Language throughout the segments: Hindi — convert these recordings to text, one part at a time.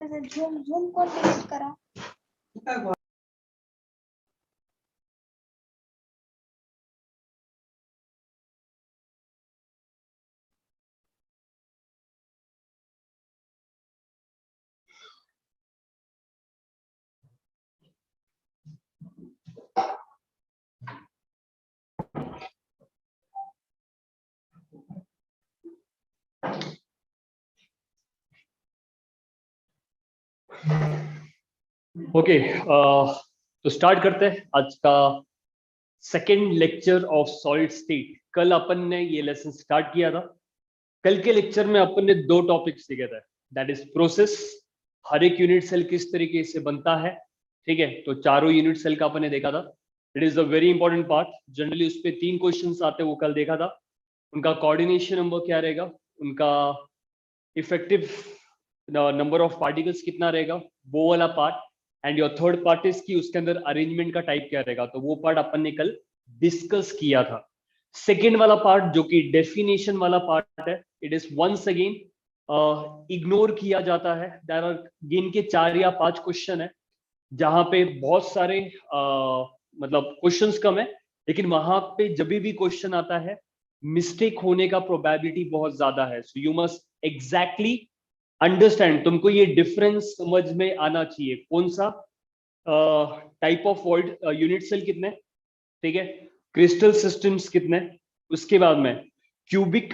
अच्छा झूम झूम कौन डिलीट करा? ओके, तो स्टार्ट करते हैं आज का second lecture of solid state. कल अपन ने ये लेसन स्टार्ट किया था। कल के लेक्चर में अपन ने दो टॉपिक्स सीखे थे, दैट इज प्रोसेस, हर एक यूनिट सेल किस तरीके से बनता है। ठीक है, तो चारों यूनिट सेल का अपन ने देखा था। It is a very important part. Generally उस पर 3 क्वेश्चन आते हैं, वो कल देखा था। उनका कोऑर्डिनेशन नंबर क्या रहेगा, उनका इफेक्टिव नंबर ऑफ पार्टिकल्स कितना रहेगा, वो वाला part, and your third part is कि उसके अंदर अरेंजमेंट का टाइप क्या रहेगा, तो वो पार्ट अपन ने कल डिस्कस किया था। सेकेंड वाला पार्ट जो कि डेफिनेशन वाला पार्ट है, it is once again ignore किया जाता है। देयर आर गिन के 4 या 5 क्वेश्चन है जहां पे बहुत सारे मतलब क्वेश्चंस कम है, लेकिन वहां पे जब भी क्वेश्चन आता है मिस्टेक होने का प्रोबेबिलिटी बहुत ज्यादा है। So you must exactly understand, तुमको ये डिफरेंस समझ में आना चाहिए। कौन सा type of world unit cell कितने, ठीक है, क्रिस्टल सिस्टम्स कितने, उसके बाद में क्यूबिक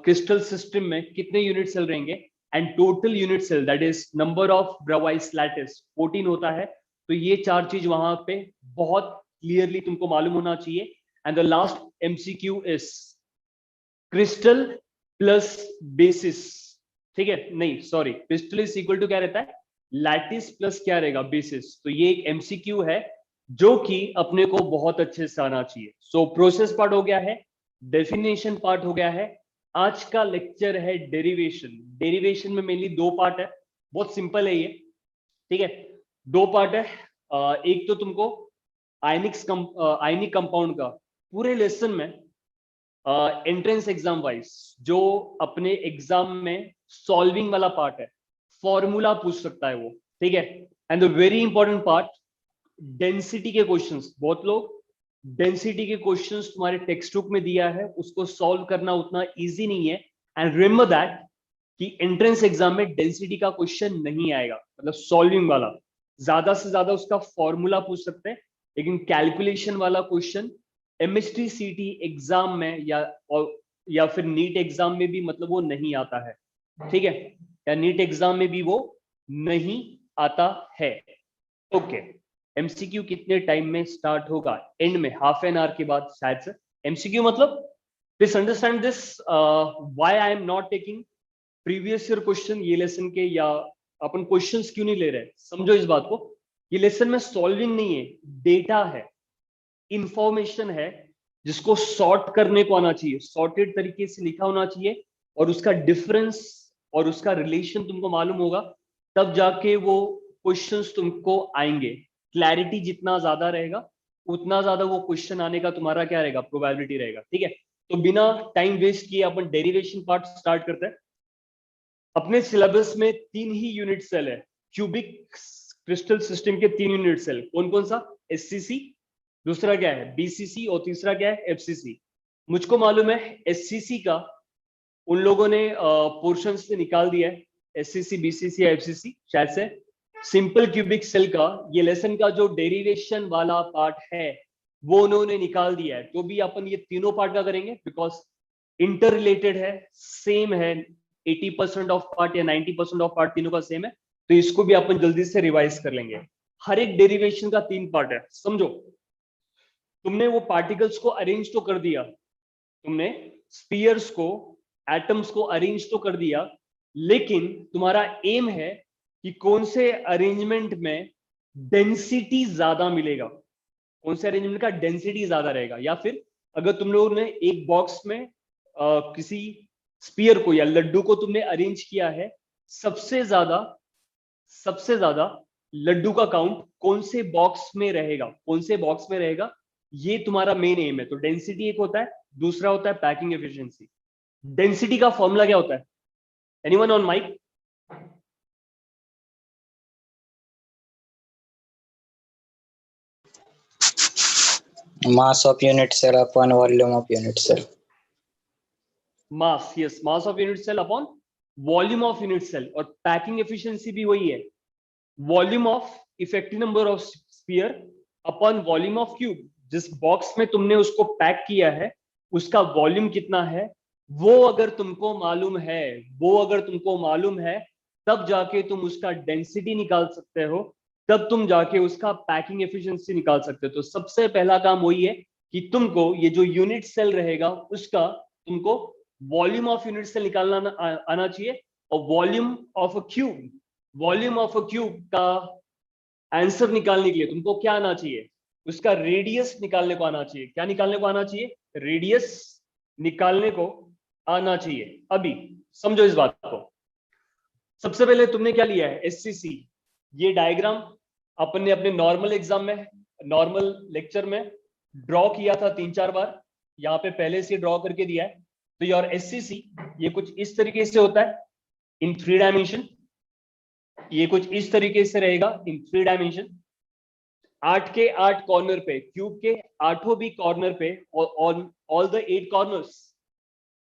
क्रिस्टल सिस्टम में कितने यूनिट सेल रहेंगे, and total unit cell that is number of Bravais lattice 14 होता है। तो ये 4 चीज वहां पे बहुत क्लियरली तुमको मालूम होना चाहिए। And the last MCQ is crystal plus basis. ठीक है, नहीं sorry, crystal is equal to क्या रहता है, लैटिस प्लस क्या रहेगा, बेसिस। तो ये एक एमसीक्यू है जो कि अपने को बहुत अच्छे से आना चाहिए। सो प्रोसेस पार्ट हो गया है, डेफिनेशन पार्ट हो गया है। आज का लेक्चर है डेरिवेशन। डेरिवेशन में मेनली 2 पार्ट है, बहुत सिंपल है ये। ठीक है, 2 पार्ट है। एक तो तुमको आयनिक कंपाउंड का पूरे लेसन में एंट्रेंस एग्जाम वाइज जो अपने एग्जाम में सॉल्विंग वाला पार्ट है, फॉर्मूला पूछ सकता है वो। ठीक है, and the very important part, density के क्वेश्चंस। बहुत लोग डेंसिटी के क्वेश्चंस तुम्हारे टेक्स्ट बुक में दिया है, उसको सॉल्व करना उतना इजी नहीं है। एंड रिमेंबर दैट कि एंट्रेंस एग्जाम में डेंसिटी का क्वेश्चन नहीं आएगा, मतलब सॉल्विंग वाला। ज्यादा से ज्यादा उसका फॉर्मूला पूछ सकते हैं, लेकिन कैलकुलेशन वाला क्वेश्चन एमएसटी सीटी एग्जाम में या फिर नीट एग्जाम में भी मतलब वो नहीं आता है। ठीक है, या नीट एग्जाम में भी वो नहीं आता है। ओके, एमसीक्यू कितने टाइम में स्टार्ट होगा, एंड में हाफ एन आवर के बाद शायद से। एमसीक्यू मतलब please understand this, why I am not taking previous year question ये लेसन के, या अपन क्वेश्चंस क्यों नहीं ले रहे, समझो इस बात को। ये लेसन में सॉल्विंग नहीं है, डेटा है, इंफॉर्मेशन है, जिसको सॉर्ट करने को आना चाहिए, सॉर्टेड तरीके से लिखा होना चाहिए, और उसका डिफरेंस और उसका रिलेशन तुमको मालूम होगा, तब जाके वो क्वेश्चंस तुमको आएंगे। क्लैरिटी जितना ज्यादा रहेगा उतना ज्यादा वो क्वेश्चन आने का तुम्हारा क्या रहेगा, प्रोबेबिलिटी रहेगा। ठीक है, तो बिना टाइम वेस्ट किए अपन डेरिवेशन पार्ट स्टार्ट करते हैं। अपने सिलेबस में 3 ही यूनिट सेल है, क्यूबिक क्रिस्टल सिस्टम के 3 यूनिट सेल। कौन कौन सा, एससीसी, दूसरा क्या है बीसीसी, और तीसरा क्या है एफसीसी। मुझको मालूम है एससीसी का उन लोगों ने पोर्शन से निकाल दिया है, एससीसी बीसीसी या एफसीसी शायद से। सिंपल क्यूबिक सेल का ये लेसन का जो डेरिवेशन वाला पार्ट है वो उन्होंने निकाल दिया है। तो भी अपन ये तीनों पार्ट का करेंगे बिकॉज इंटर रिलेटेड है, सेम है। 80% ऑफ पार्ट या 90% ऑफ पार्ट तीनों का सेम है, तो इसको भी अपन जल्दी से रिवाइज कर लेंगे। हर एक डेरिवेशन का 3 पार्ट है, समझो। तुमने वो पार्टिकल्स को अरेंज तो कर दिया, तुमने स्पीयर्स को, एटम्स को अरेंज तो कर दिया, लेकिन तुम्हारा एम है कि कौन से अरेंजमेंट में डेंसिटी ज्यादा मिलेगा, कौन से अरेंजमेंट का डेंसिटी ज्यादा रहेगा। या फिर अगर तुम लोगों ने एक बॉक्स में किसी स्पीयर को या लड्डू को तुमने अरेंज किया है, सबसे ज्यादा लड्डू का काउंट कौन से बॉक्स में रहेगा, कौन से बॉक्स में रहेगा, ये तुम्हारा मेन एम है। तो डेंसिटी एक होता है, दूसरा होता है पैकिंग एफिशिएंसी। डेंसिटी का फॉर्मूला क्या होता है, anyone on mic? Mass of unit cell upon volume of unit cell. Mass, yes, mass of unit cell upon volume of unit cell, और पैकिंग एफिशिएंसी भी वही है, volume of effective number of sphere upon volume of cube. जिस बॉक्स में तुमने उसको पैक किया है उसका वॉल्यूम कितना है, वो अगर तुमको मालूम है तब जाके तुम उसका डेंसिटी निकाल सकते हो, तब तुम जाके उसका पैकिंग एफिशिएंसी निकाल सकते हो। तो सबसे पहला काम वही है कि तुमको ये जो यूनिट सेल रहेगा उसका तुमको वॉल्यूम ऑफ यूनिट सेल निकालना आना चाहिए, और वॉल्यूम ऑफ अ क्यूब का आंसर निकालने के लिए तुमको क्या आना चाहिए, उसका रेडियस निकालने को आना चाहिए। क्या निकालने को आना चाहिए? रेडियस निकालने को आना चाहिए। अभी समझो इस बात को। सबसे पहले तुमने क्या लिया है? एससीसी। ये डायग्राम अपन ने अपने नॉर्मल एग्जाम में, नॉर्मल लेक्चर में ड्रॉ किया था 3-4 बार, यहाँ पे पहले से ड्रॉ करके दिया है। तो योर एससीसी ये कुछ इस तरीके से होता है इन 3 डायमेंशन, ये कुछ इस तरीके से रहेगा इन 3 डायमेंशन। 8 के 8 कॉर्नर पे, क्यूब के 8 भी कॉर्नर पे, ऑल द 8 कॉर्नर्स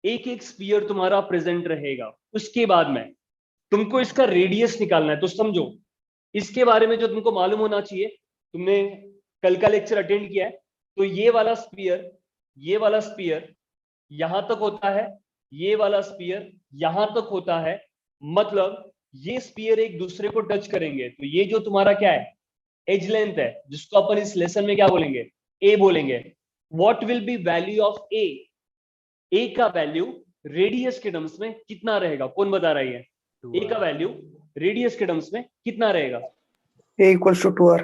एक एक स्फीयर तुम्हारा प्रेजेंट रहेगा। उसके बाद में तुमको इसका रेडियस निकालना है। तो समझो इसके बारे में जो तुमको मालूम होना चाहिए, तुमने कल का लेक्चर अटेंड किया है, तो ये वाला स्फीयर यहां तक होता है, ये वाला स्फीयर यहां तक होता है, मतलब ये स्फीयर एक दूसरे को टच करेंगे। तो ये जो तुम्हारा क्या है? एज लेंथ है, जिसको अपन इस लेसन में क्या बोलेंगे? ए बोलेंगे। What will be value of A? A का वैल्यू रेडियस के टर्म्स में कितना रहेगा? कौन बता रही है? ए का वैल्यू रेडियस के टर्म्स में कितना रहेगा? A equals to 2R.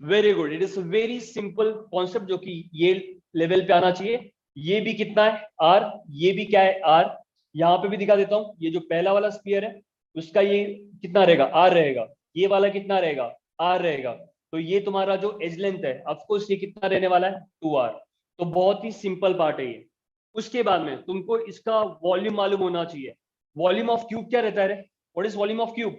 Very good, it is very simple concept जो कि ये लेवल पे आना चाहिए। ये भी कितना है? आर। ये भी क्या है? आर। यहाँ पे भी दिखा देता हूँ, ये जो पहला वाला स्फीयर है उसका ये कितना रहेगा? आर रहेगा। ये वाला कितना रहेगा? आर रहेगा। तो ये तुम्हारा जो एज लेंथ है, ऑफकोर्स ये कितना रहने वाला है? 2R। तो बहुत ही सिंपल पार्ट है ये। उसके बाद में तुमको इसका वॉल्यूम मालूम होना चाहिए। वॉल्यूम ऑफ क्यूब क्या रहता है? What is volume of cube?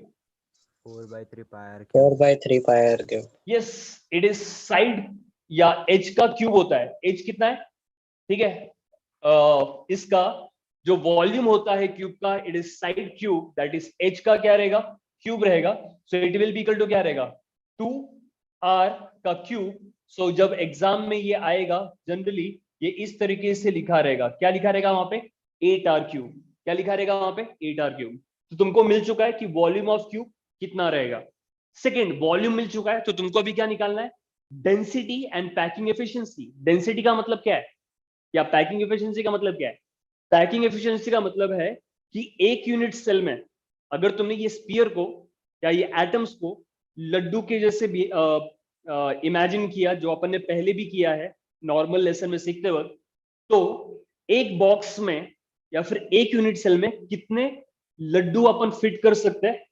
4/3 pi r cube. 4/3 pi r cube. Yes, it is side या एज का क्यूब होता है। एज कितना है? ठीक है, इसका जो वॉल्यूम होता है क्यूब का, it is side cube, that is edge का क्या रहेगा? क्यूब रहेगा। So it will be equal to क्या रहेगा? 2R का क्यूब। सो जब एग्जाम में ये आएगा जनरली ये इस तरीके से लिखा रहेगा। क्या लिखा रहेगा वहां पे? 8R cube. क्या लिखा रहेगा वहां पे? 8R cube. तो तुमको मिल चुका है कि वॉल्यूम ऑफ क्यूब कितना रहेगा। सेकेंड, वॉल्यूम मिल चुका है, तो तुमको अभी क्या निकालना है? Density and packing efficiency. Density का मतलब क्या है, या पैकिंग एफिशिएंसी का मतलब क्या है? पैकिंग एफिशिएंसी का मतलब है कि एक यूनिट सेल में अगर तुमने ये स्फीयर को या ये एटम्स को लड्डू के जैसे भी इमेजिन किया, जो अपन ने पहले भी किया है नॉर्मल लेसन में सीखते वक्त, तो एक बॉक्स में या फिर एक यूनिट सेल में कितने लड्डू अपन फिट कर सकते हैं?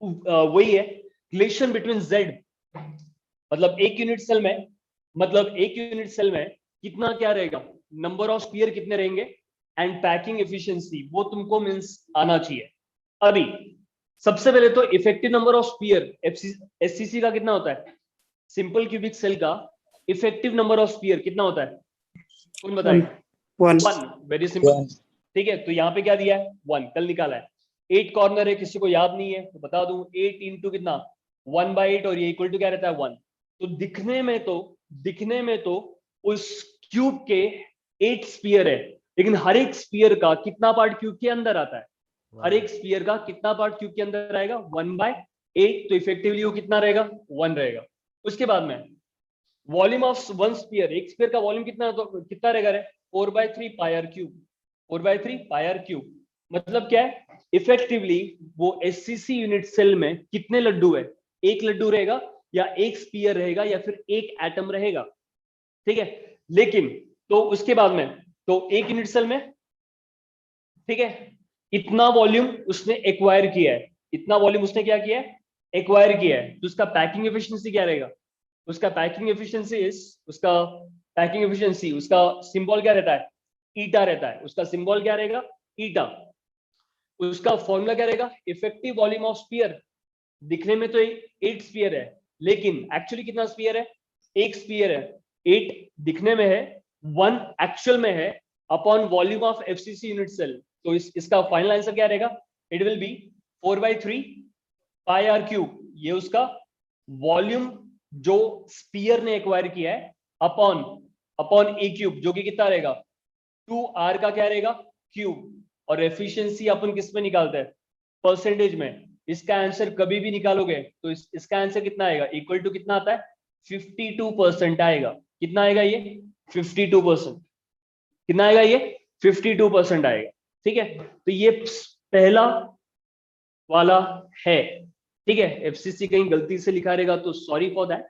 वही है रिलेशन बिटवीन Z, मतलब एक यूनिट सेल में कितना क्या रहेगा? नंबर ऑफ स्फीयर कितने रहेंगे, एंड पैकिंग एफिशिएंसी, वो तुमको मींस आना चाहिए। अभी सबसे पहले तो effective number of sphere SCC का कितना होता है? सिंपल क्यूबिक सेल का इफेक्टिव नंबर ऑफ स्फीयर कितना होता है? कौन बताए? 1। Very simple. ठीक है, तो यहाँ पे क्या दिया है? 1 कल निकाला है। 8 कॉर्नर है, किसी को याद नहीं है तो बता दूं, 8 इंटू कितना? 1/8, और ये इक्वल टू क्या रहता है? 1। तो दिखने में तो उस क्यूब के 8 स्फीयर है, लेकिन हर एक स्फीयर का कितना पार्ट क्यूब के अंदर आता है? हर एक स्फीयर का कितना पार्ट क्यूब के अंदर आएगा? 1/8। तो इफेक्टिवली वो कितना रहेगा? 1 रहेगा। उसके बाद में वॉल्यूम ऑफ वन स्फीयर, एक स्फीयर का वॉल्यूम कितना रहेगा रे? 4/3 pi r cube. 4/3 pi r cube मतलब क्या है? इफेक्टिवली वो एससीसी यूनिट सेल में कितने लड्डू है? एक लड्डू रहेगा, या एक स्फीयर रहेगा, या फिर एक एटम रहेगा। ठीक है, लेकिन तो उसके बाद में तो एक यूनिट सेल में, ठीक है, इतना वॉल्यूम उसने एक्वायर किया है, इतना वॉल्यूम उसने क्या किया है? एक्वायर किया है। तो उसका पैकिंग एफिशिएंसी क्या रहेगा? उसका पैकिंग एफिशिएंसी उसका सिंबल क्या रहता है? ईटा रहता है। उसका सिंबल क्या रहेगा? ईटा। उसका फॉर्मूला क्या रहेगा? Effective volume of sphere. दिखने में तो 8 स्फीयर है, लेकिन एक्चुअली कितना स्फीयर है? एक स्फीयर है। 8 दिखने में है, 1 एक्चुअल में है, upon volume of FCC unit cell. तो इसका फाइनल आंसर क्या रहेगा? It will be 4/3 pi r cube, ये उसका वॉल्यूम जो स्पीयर ने एक्वायर किया है, अपॉन ए क्यूब, जो कि कितना रहेगा? 2r का क्या रहेगा? क्यूब। और एफिशिएंसी अपन किस में निकालते हैं? परसेंटेज में। इसका आंसर कभी भी निकालोगे तो इसका आंसर कितना आएगा? इक्वल टू कितना आता है? 52% आएगा। कितना आएगा ये? 52%। कितना आएगा ये? 52% आएगा। ठीक है, तो ये पहला वाला है। ठीक है, एफसीसी कहीं गलती से लिखा रहेगा तो सॉरी फॉर दैट।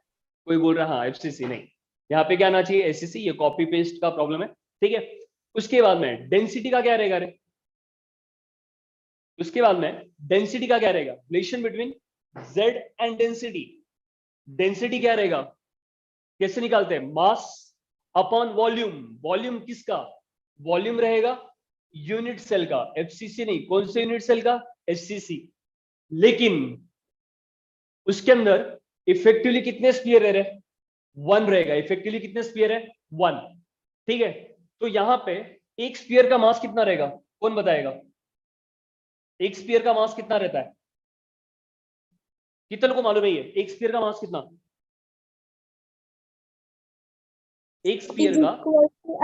कोई बोल रहा हाँ एफसीसी नहीं, यहाँ पे क्या आना चाहिए? एससीसी। ये कॉपी पेस्ट का प्रॉब्लम है। ठीक है, उसके बाद में डेंसिटी का क्या रहेगा रे? उसके बाद में डेंसिटी का क्या रहेगा? Relation between z and density. Density क्या रहेगा? कैसे निकालते हैं? Mass upon volume. वॉल्यूम किसका? वॉल्यूम रहेगा यूनिट सेल का, एफसीसी नहीं। कौन से यूनिट सेल का? एफसीसी। लेकिन उसके अंदर इफेक्टिवली कितने स्पीयर रह रहे? 1 रहेगा। इफेक्टिवली कितने स्पीयर है? 1। ठीक है, तो यहां पे एक स्पीयर का मास कितना रहेगा? कौन बताएगा? एक स्पीयर का मास कितना रहता है? कितने को मालूम है ये? एक स्पीयर का मास कितना? एक स्पीयर का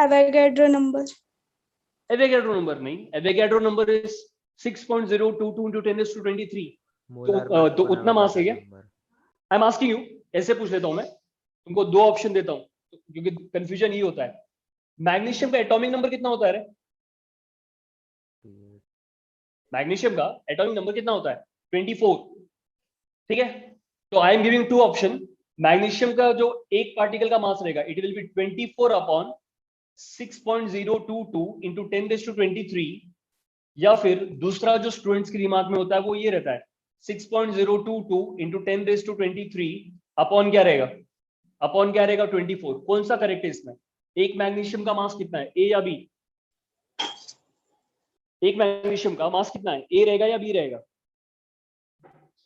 एवोगैड्रो नंबर। एवोगैड्रो नंबर नहीं, एवोगैड्रो नंबर इज 6.022 into 10⁻23। तो उतना मास है क्या? आई एम आस्किंग यू, ऐसे पूछ लेता हूं मैं तुमको, 2 ऑप्शन देता हूं क्योंकि कंफ्यूजन ये होता है। मैग्नीशियम का एटॉमिक नंबर कितना होता है रे? मैग्नीशियम का एटॉमिक नंबर कितना होता है? 24। ठीक है, तो I am giving 2 option. Magnesium का जो एक पार्टिकल का मास रहेगा, it will B 24 upon 6.022 into 10⁻23, या फिर दूसरा जो स्टूडेंट्स के दिमाग में होता है वो ये रहता है 6.022 into 10⁻23 अपॉन क्या रहेगा? अपॉन क्या रहेगा? 24। कौन सा करेक्ट है इसमें? एक मैग्नीशियम का मास कितना है, ए या बी? एक मैग्नीशियम का मास कितना है, ए रहेगा या बी रहेगा?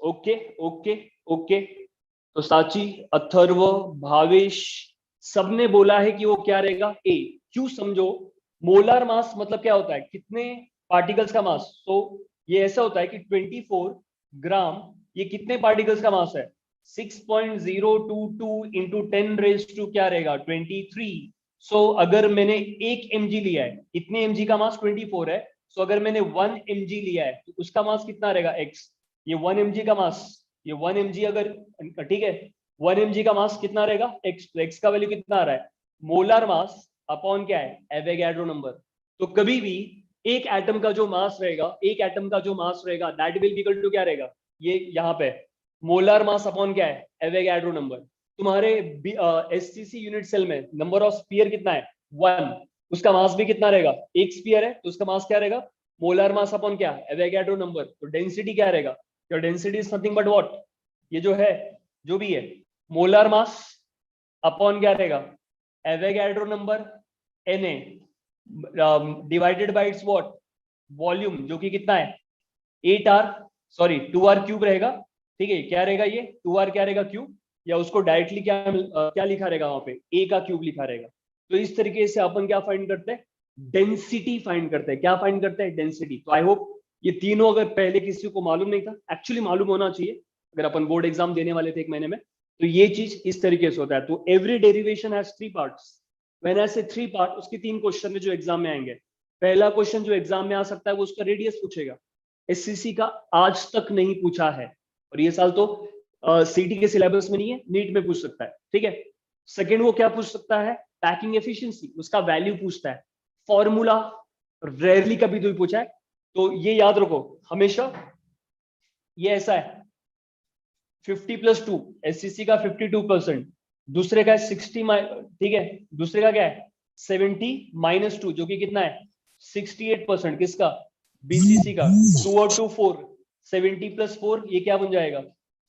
ओके ओके ओके, तो साची, अथर्व, भावेश सबने बोला है कि वो क्या रहेगा? ए। क्यों? समझो, मोलार मास मतलब क्या होता है? कितने पार्टिकल्स का मास। तो ये ऐसा होता है कि 24 ग्राम, ये कितने पार्टिकल्स का मास है? 6.022 into 10⁻, क्या रहेगा? 23। सो अगर मैंने 1 mg लिया है, कितने mg का मास? 24 है। सो अगर मैंने 1 mg लिया है तो उसका मास कितना रहेगा? x। ये 1 mg का मास, ये 1 mg अगर, ठीक है, 1 mg का मास कितना रहेगा? x। तो x का वैल्यू कितना आ रहा है? मोलार मास अपॉन क्या है? Avogadro number. तो कभी भी एक एटम का जो मास रहेगा, एक एटम का जो मास रहेगा, that will be equal to क्या रहेगा? ये यहाँ पे मोलार मास अपॉन क्या है? Avogadro number. तुम्हारे एससीसी यूनिट सेल में नंबर ऑफ स्पीयर कितना है? 1। उसका मास भी कितना रहेगा? एक स्पीयर है तो उसका मास क्या रहेगा? मोलार मास अपॉन क्या? Avogadro number. तो डेंसिटी क्या रहेगा? Your density is nothing but what? ये जो है, जो भी है, मोलार मास अपॉन क्या रहेगा? Avogadro number Na divided by it's what? Volume, जो कि कितना है? 2r क्यूब रहेगा। ठीक है, क्या रहेगा ये? 2r क्या रहेगा? क्यूब। या उसको डायरेक्टली क्या लिखा रहेगा वहां पे? a का क्यूब लिखा रहेगा। तो इस तरीके से अपन क्या फाइंड करते हैं? डेंसिटी फाइंड करते हैं। क्या फाइंड करते हैं? डेंसिटी। तो आई होप ये तीनों अगर पहले किसी को मालूम नहीं था, एक्चुअली मालूम होना चाहिए अगर अपन बोर्ड एग्जाम देने वाले थे 1 महीने में, तो ये चीज इस तरीके से होता है। तो every derivation has 3 parts. When I से 3 पार्ट, उसके 3 क्वेश्चन में जो एग्जाम में आएंगे। पहला क्वेश्चन जो एग्जाम में आ सकता है वो उसका रेडियस पूछेगा। एससीसी का आज तक नहीं पूछा है, और ये साल तो सीटी के सिलेबस में नहीं है, नीट में पूछ सकता है। ठीक है, सेकंड वो क्या पूछ सकता है? पैकिंग एफिशिएंसी, उसका वैल्यू पूछता है। फॉर्मूला रेयरली कभी तो पूछा है, तो ये याद रखो हमेशा। ये ऐसा है 50+2, एससीसी का 52%, दूसरे का 60, ठीक है, दूसरे का क्या है? 70 - 2, जो कि कितना है? 68%। किसका? बीसीसी का। 2 और 2 4, 70+4, ये क्या बन जाएगा?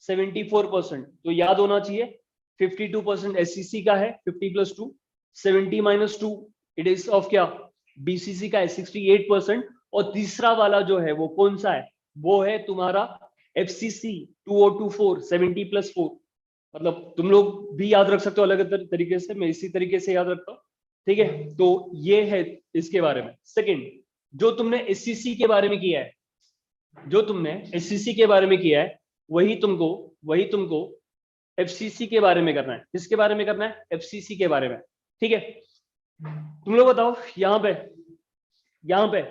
74%। तो याद होना चाहिए 52% एससीसी का है, 50+2, 70 - 2 इट इज ऑफ क्या? बीसीसी का है 68%। और तीसरा वाला जो है वो कौन सा है? वो है तुम्हारा एफसीसी 2024, 70+4। मतलब तुम लोग भी याद रख सकते हो अलग अलग तरीके से, मैं इसी तरीके से याद रखता हूँ, ठीक है। तो ये है इसके बारे में। सेकंड, जो तुमने एससीसी के बारे में किया है, जो तुमने एससीसी के बारे में किया है, वही तुमको एफसीसी के बारे में करना है। किसके बारे में करना है? एफसीसी के बारे में, ठीक है। तुम लोग बताओ यहाँ पे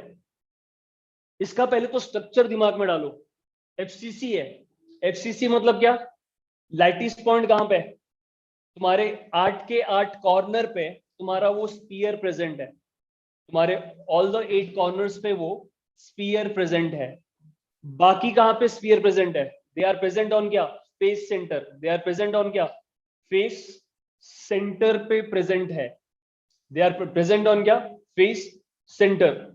इसका पहले तो स्ट्रक्चर दिमाग में डालो। एफसीसी है, एफसीसी मतलब क्या? लैटिस पॉइंट कहां पे? तुम्हारे 8 के 8 कॉर्नर पे तुम्हारा वो स्पीयर प्रेजेंट है, तुम्हारे ऑल द 8 कॉर्नर्स पे वो स्पीयर प्रेजेंट है। बाकी कहां पे स्पीयर प्रेजेंट है? दे आर प्रेजेंट ऑन क्या? Face centre. They are present on क्या? फेस सेंटर पे प्रेजेंट है। दे आर प्रेजेंट ऑन क्या? Face centre.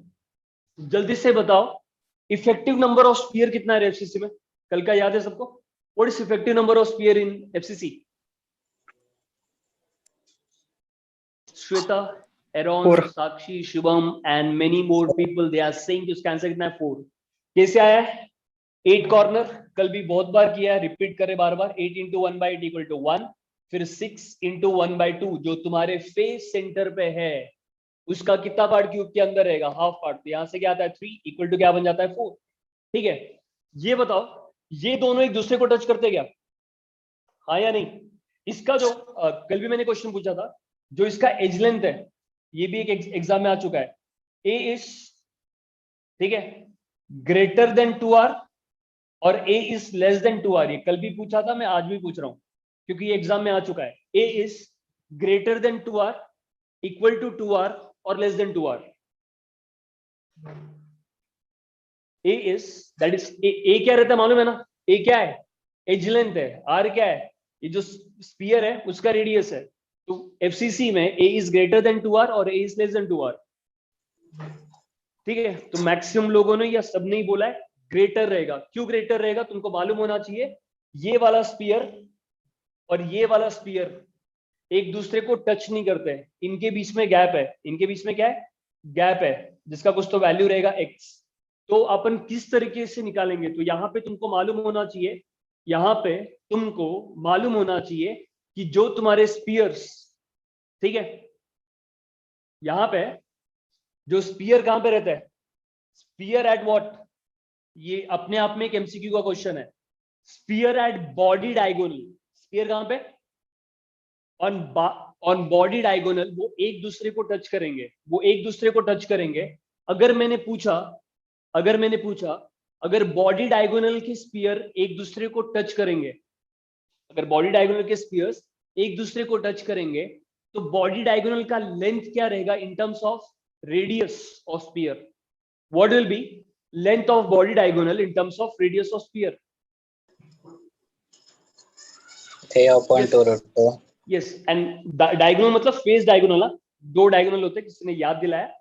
जल्दी से बताओ इफेक्टिव नंबर ऑफ स्पीयर कितना है एफसीसी में? कल का याद है सबको? What is effective number of sphere in FCC? Shweta, Aaron, Four. Sakshi, Shubham and many more people they are saying कि उसका आंसर कितना है? 4। कैसे आया है? 8 कॉर्नर, कल भी बहुत बार किया है, रिपीट करे बार बार। 8 into 1/8 equal to 1, फिर 6 into 1/2 जो तुम्हारे फेस सेंटर पे है उसका कितना पार्ट क्यूब के अंदर रहेगा? Half part. तो यहां से क्या आता है? 3 इक्वल टू क्या बन जाता है? 4, ठीक है। ये बताओ ये दोनों एक दूसरे को टच करते क्या? हाँ या नहीं? इसका जो कल भी मैंने क्वेश्चन पूछा था, जो इसका एज लेंथ है, ये भी एक एग्जाम में आ चुका है। ए इज, ठीक है, ग्रेटर देन 2r और ए इज लेस देन 2r। ये कल भी पूछा था, मैं आज भी पूछ रहा हूं क्योंकि ये एग्जाम में आ चुका है। A is greater than 2r, equal to 2r और less than 2r। A is, that is, A क्या रहता है मालूम है ना? ए क्या है? एज लेंथ है। आर क्या है? ये जो स्पीयर है उसका रेडियस है। तो एफसीसी में ए इज ग्रेटर देन 2r और ए इज लेस देन 2r, ठीक है। तो मैक्सिमम लोगों ने या सब ने ही बोला है ग्रेटर रहेगा। क्यों ग्रेटर रहेगा? तुमको मालूम होना चाहिए ये वाला स्पीयर और ये वाला स्पीयर एक दूसरे को टच नहीं करते, इनके बीच में गैप है। इनके बीच में क्या है? गैप है, जिसका कुछ तो वैल्यू रहेगा x। तो अपन किस तरीके से निकालेंगे? तो यहाँ पे तुमको मालूम होना चाहिए, यहाँ पे तुमको मालूम होना चाहिए कि जो तुम्हारे स्पीयर्स, ठीक है, यहाँ पे जो स्पीयर कहां पे रहता है? Sphere at what? ये अपने आप में एक एमसीक्यू का क्वेश्चन है। Sphere at body diagonal. Sphere कहां पे? On body diagonal. वो एक दूसरे को टच करेंगे, वो एक दूसरे को टच करेंगे। अगर मैंने पूछा अगर बॉडी डायगोनल के स्पीयर एक दूसरे को टच करेंगे, अगर बॉडी डायगोनल के स्पीयर्स एक दूसरे को टच करेंगे तो बॉडी डायगोनल का लेंथ क्या रहेगा in terms of radius of sphere? What will B length of body diagonal in terms of radius of sphere? A upon 2 root 2. Yes, and diagonal मतलब फेस डायगोनल। दो डायगोनल होते हैं, किसी ने याद दिलाया।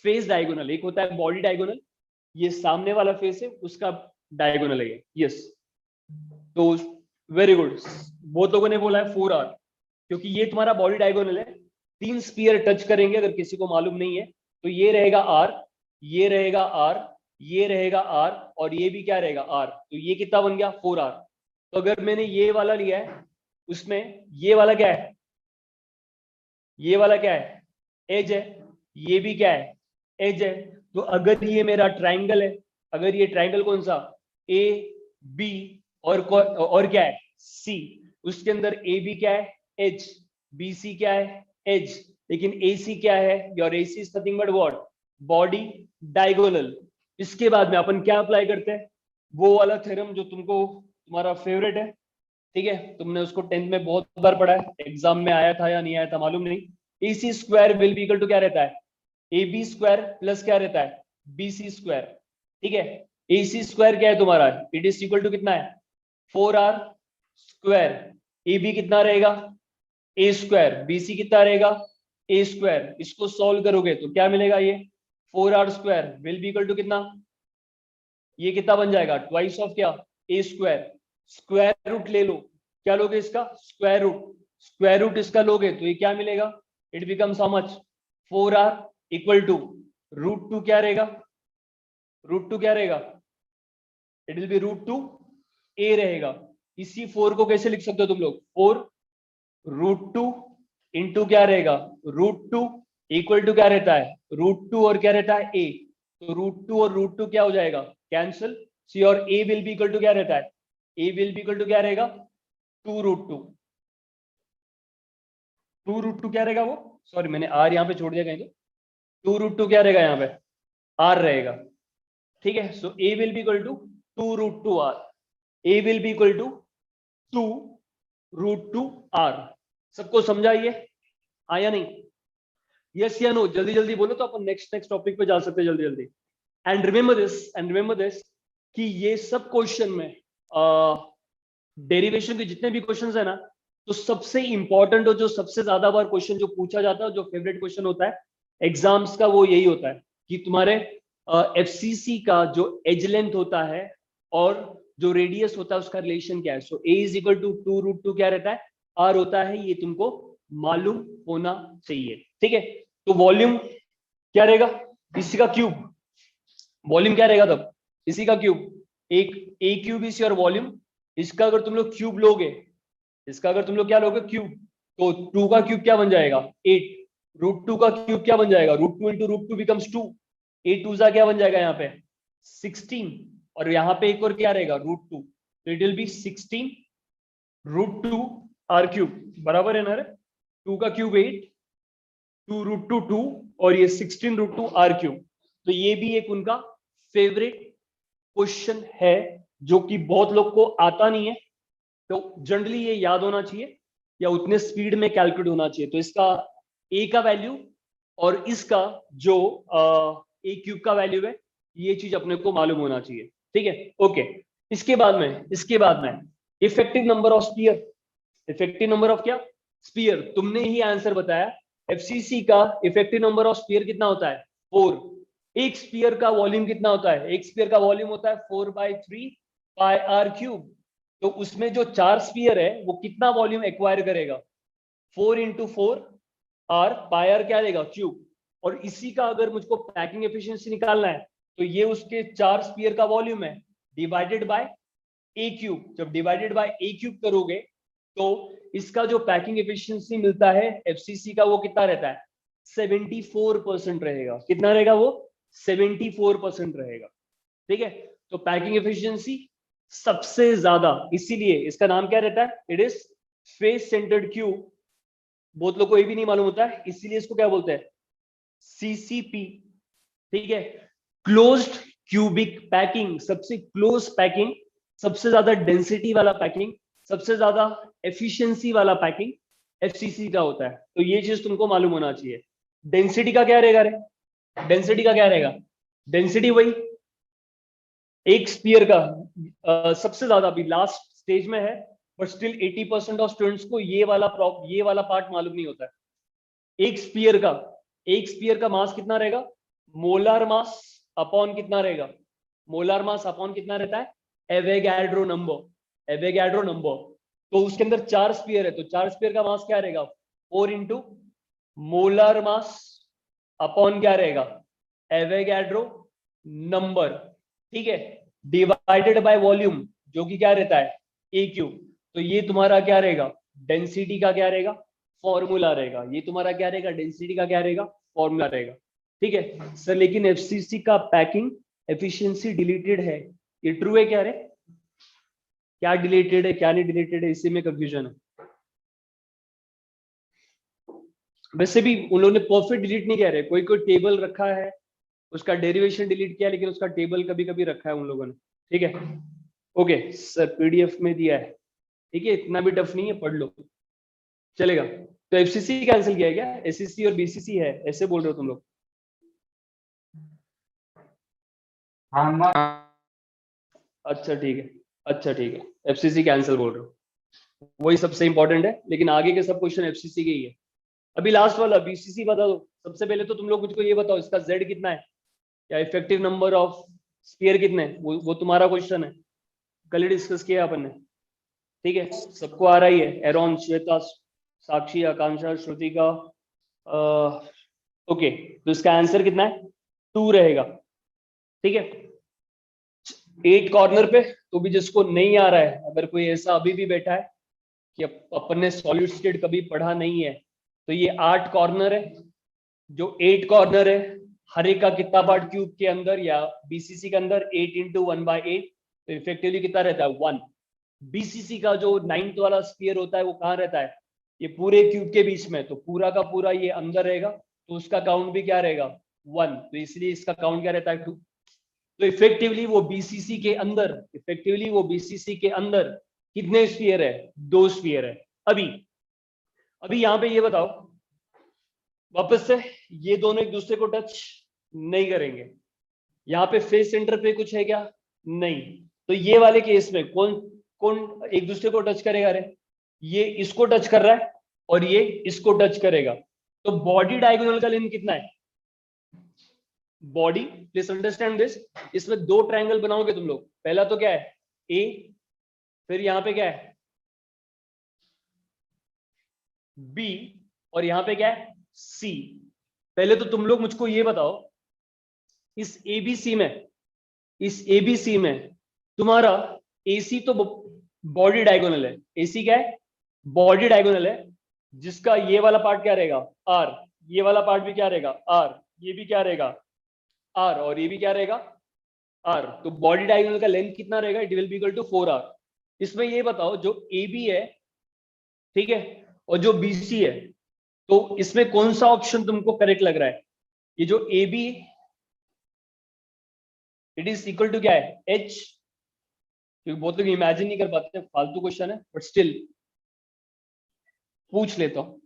फेस डायगोनल एक होता है बॉडी डायगोनल, ये सामने वाला फेस है उसका डायगोनल है। यस, तो वेरी गुड, बहुत लोगों ने बोला है 4r, क्योंकि ये तुम्हारा बॉडी डायगोनल है। 3 स्पीयर टच करेंगे, अगर किसी को मालूम नहीं है तो ये रहेगा r, ये रहेगा r, ये रहेगा r और ये भी क्या रहेगा? r। तो ये कितना बन गया? 4r। तो अगर मैंने ये वाला लिया है, उसमें ये वाला क्या है? ये वाला क्या है? एज है। ये भी क्या है? एज है। तो अगर ये मेरा ट्राइंगल है, अगर ये ट्राइंगल कौन सा? ए बी और क्या है? सी। उसके अंदर ए बी क्या है? एज। बी सी क्या है? एज। लेकिन ए सी क्या है? Your A C is nothing but what? Body diagonal. इसके बाद में अपन क्या अप्लाई करते हैं? वो वाला थ्योरम जो तुमको तुम्हारा फेवरेट है, ठीक है, तुमने उसको 10th में बहुत बार पढ़ा है, एग्जाम में आया था या नहीं आया था मालूम नहीं। A C square will be equal to क्या रहता है? ए बी स्क्वायर प्लस क्या रहता है? बी सी स्क्वायर, ठीक है। ए सी स्क्वायर क्या है तुम्हारा? इट इज इक्वल टू कितना है? 4r square. ए बी कितना रहेगा? ए स्क्वायर। बी सी कितना रहेगा? ए स्क्वायर। इसको सॉल्व करोगे तो क्या मिलेगा? ये 4r square will be equal to कितना? ये कितना बन जाएगा? ट्वाइस ऑफ क्या? ए स्क्वायर। स्क्वायर रूट ले लो, क्या लोगे इसका? Square root. स्क्वायर रूट इसका लोगे तो ये क्या मिलेगा? It becomes how much? 4r equal to root 2 क्या रहेगा? रूट 2 क्या रहेगा? It will be root 2 a रहेगा। इसी 4 को कैसे लिख सकते हो तुम लोग, 4√2 इंटू क्या रहेगा, √2 इक्वल टू क्या रहता है, √2 और क्या रहता है a, तो √2 और √2 क्या हो जाएगा, कैंसिल। सी और a will be equal to क्या रहता है, a will be equal to क्या रहेगा, 2√2। 2√2 क्या रहेगा वो, सॉरी मैंने r यहाँ पे छोड़ दिया कहीं, तो 2√2 क्या रहेगा यहाँ पे, r रहेगा, ठीक है। So a will be equal to 2√2 r, a will be equal to 2√2 r। सबको समझा ये, आया नहीं, यस या नो, जल्दी जल्दी बोलो तो अपन नेक्स्ट टॉपिक पे जा सकते हैं जल्दी जल्दी। एंड रिमेंबर दिस कि ये सब क्वेश्चन में डेरिवेशन के जितने भी क्वेश्चंस है ना, तो सबसे इंपॉर्टेंट और जो सबसे ज्यादा बार क्वेश्चन जो पूछा जाता है, जो फेवरेट क्वेश्चन होता है एग्जाम्स का, वो यही होता है कि तुम्हारे एफसीसी का जो एज लेंथ होता है और जो रेडियस होता है उसका रिलेशन क्या है। So a is equal to 2√2 क्या रहता है, r होता है, ये तुमको मालूम होना चाहिए, ठीक है। तो वॉल्यूम क्या रहेगा, इसी का क्यूब, वॉल्यूम क्या रहेगा तब, इसी का क्यूब, एक a क्यूब इसी और वॉल्यूम, इसका अगर तुम लोग क्यूब लोगे, इसका अगर तुम लोग क्या लोगे क्यूब, तो 2 का क्यूब क्या बन जाएगा 8, √2 का क्यूब क्या बन जाएगा, √2 इंटू √2 बिकम्स 2, 8 2 क्या बन जाएगा यहाँ पे 16, और यहाँ पे एक और क्या रहेगा √2, तो it will B 16√2 r cube, बराबर है ना रे, 2 का क्यूब 8, 2√2 2 और ये 16√2 r क्यूब। तो ये भी एक उनका फेवरेट क्वेश्चन है जो कि बहुत लोग को आता नहीं है, तो जनरली ये याद होना चाहिए या उतने स्पीड में कैलकुलेट होना चाहिए। तो इसका a का वैल्यू और इसका जो a क्यूब का वैल्यू है, ये चीज अपने को मालूम होना चाहिए, ठीक है। ओके, इसके बाद में effective number of spear, effective number of क्या, स्पीयर। तुमने ही आंसर बताया, एफसीसी का इफेक्टिव नंबर ऑफ स्पीयर कितना होता है 4। एक स्पीयर का वॉल्यूम कितना होता है, एक स्पीयर का वॉल्यूम होता है 4/3 पाई r क्यूब। तो उसमें जो 4 स्पीयर है वो कितना वॉल्यूम एक्वायर करेगा, 4 इंटू 4 r पाई r क्या देगा क्यूब। और इसी का अगर मुझको पैकिंग एफिशिएंसी निकालना है, तो ये उसके 4 स्पीयर का वॉल्यूम है डिवाइडेड बाय a क्यूब। जब डिवाइडेड बाय a क्यूब करोगे तो इसका जो पैकिंग एफिशिएंसी मिलता है एफसीसी का, वो कितना रहता है 74% रहेगा। कितना रहेगा वो 74% रहेगा, ठीक है। तो पैकिंग एफिशिएंसी सबसे ज्यादा, इसीलिए इसका नाम क्या रहता है, it is face centred cube. बहुत लोग को ये भी नहीं मालूम होता है, इसीलिए इसको क्या बोलते हैं सीसीपी, ठीक है। क्लोज्ड क्यूबिक पैकिंग, सबसे क्लोज पैकिंग, सबसे ज्यादा डेंसिटी वाला पैकिंग, सबसे ज्यादा एफिशिएंसी वाला पैकिंग एफसीसी का होता है। तो ये चीज तुमको मालूम होना चाहिए। डेंसिटी का क्या रहेगा रे, डेंसिटी का क्या रहेगा, डेंसिटी वही एक स्पीयर का सबसे ज्यादा, अभी लास्ट स्टेज में है बट स्टिल 80% ऑफ स्टूडेंट्स को ये वाला पार्ट मालूम नहीं होता है। एक स्पीयर का मास कितना रहेगा, मोलर मास अपॉन कितना रहेगा, मोलर मास अपॉन कितना रहता है एवोगाड्रो नंबर। तो उसके अंदर 4 स्पीयर है, तो 4 स्पीयर का मास क्या रहेगा 4 इंटू मोलर मास अपॉन क्या रहेगा एवोगाड्रो नंबर, ठीक है, डिवाइडेड बाय वॉल्यूम जो कि क्या रहता है a क्यूब। तो ये तुम्हारा क्या रहेगा डेंसिटी का क्या रहेगा फॉर्मूला रहेगा, ये तुम्हारा क्या रहेगा डेंसिटी का क्या रहेगा फॉर्मूला रहेगा, ठीक है सर। लेकिन एफसीसी का पैकिंग एफिशिएंसी डिलीटेड है, ये ट्रू है क्या रे, क्या डिलीटेड है क्या नहीं डिलीटेड है, इसी में कंफ्यूजन है। वैसे भी उन लोगों ने परफेक्ट डिलीट नहीं कह रहे, कोई कोई टेबल रखा है उसका डेरिवेशन डिलीट किया, लेकिन उसका टेबल कभी कभी रखा है उन लोगों ने, ठीक है। ओके सर पीडीएफ में दिया है, ठीक है, इतना भी टफ नहीं है, पढ़ लो चलेगा। तो एफसीसी कैंसिल किया है क्या, एससीसी और बीसीसी है ऐसे बोल रहे हो तुम लोग, अच्छा ठीक है, एफसीसी कैंसिल बोल रहे हो, वही सबसे इंपॉर्टेंट है, लेकिन आगे के सब क्वेश्चन एफसीसी के ही है। अभी लास्ट वाला बीसीसी बता दो। सबसे पहले तो तुम लोग मुझको ये बताओ इसका जेड कितना है, या इफेक्टिव नंबर ऑफ स्पीयर कितने, वो तुम्हारा क्वेश्चन है, कल ही डिस्कस किया अपन ने, ठीक है, सबको आ रहा ही है, एरॉन, श्वेता, साक्षी, आकांक्षा, श्रुतिका, ओके। तो इसका आंसर कितना है 2 रहेगा, ठीक है। 8 कॉर्नर पे, तो भी जिसको नहीं आ रहा है, अगर कोई ऐसा अभी भी बैठा है कि अपन ने सॉलिड स्टेट कभी पढ़ा नहीं है, तो ये 8 कॉर्नर है। जो 8 कॉर्नर है, हर एक का कितना पार्ट क्यूब के अंदर या बीसीसी के अंदर 8 इंटू 1/8, तो इफेक्टिवली कितना रहता है 1। बीसीसी का जो 9th वाला स्फीयर होता है वो कहाँ रहता है, ये पूरे क्यूब के बीच में, तो पूरा का पूरा ये अंदर रहेगा, तो उसका काउंट भी क्या रहेगा 1, तो इसलिए इसका काउंट क्या रहता है 2। तो इफेक्टिवली वो बीसीसी के अंदर, इफेक्टिवली वो बीसीसी के अंदर कितने स्फीयर है, 2 स्फीयर है। अभी यहां पे ये बताओ, वापस से ये दोनों एक दूसरे को टच नहीं करेंगे, यहाँ पे फेस सेंटर पे कुछ है क्या, नहीं, तो ये वाले केस में कौन कौन एक दूसरे को टच करेगा रे, ये इसको टच कर रहा है और ये इसको टच करेगा, तो बॉडी डायगोनल का लेंथ कितना है, बॉडी, प्लीज अंडरस्टैंड दिस, इसमें 2 ट्रायंगल बनाओगे तुम लोग, पहला तो क्या है ए, फिर यहां पे क्या है बी, और यहां पे क्या है सी। पहले तो तुम लोग मुझको ये बताओ, इस एबीसी में, इस एबीसी में तुम्हारा एसी तो बॉडी डायगोनल है, एसी क्या है बॉडी डायगोनल है, जिसका ये वाला पार्ट क्या रहेगा आर, ये वाला पार्ट भी क्या रहेगा आर, ये भी क्या रहेगा आर, और ये भी क्या रहेगा आर, तो बॉडी डायगोनल का लेंथ कितना रहेगा, it will be equal to 4r। इसमें ये बताओ जो AB है, ठीक है, और जो BC है, तो इसमें कौन सा ऑप्शन तुमको करेक्ट लग रहा है, ये जो AB it is equal to क्या है H, क्योंकि बहुत लोग इमेजिन नहीं कर पाते, फालतू क्वेश्चन है बट स्टिल पूछ लेता हूं,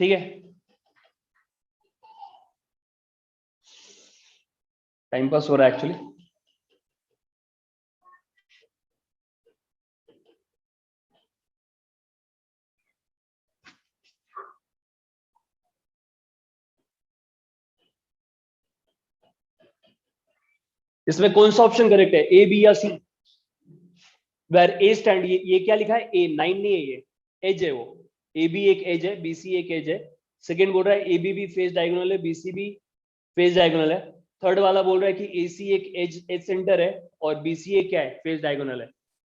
ठीक है। टाइम पास हो रहा है एक्चुअली। इसमें कौन सा ऑप्शन करेक्ट है, ए बी या सी, वेर ए स्टैंड, ये क्या लिखा है ए, 9 नहीं है, ये एज है, वो ए बी एक एज है, बीसी एक एज है। सेकंड बोल रहा है ए बी भी फेस डायगोनल है, बीसी भी फेस डायगोनल है। थर्ड वाला बोल रहा है कि एसी एक एज सेंटर है और बीसी एक क्या है फेस डायगोनल है।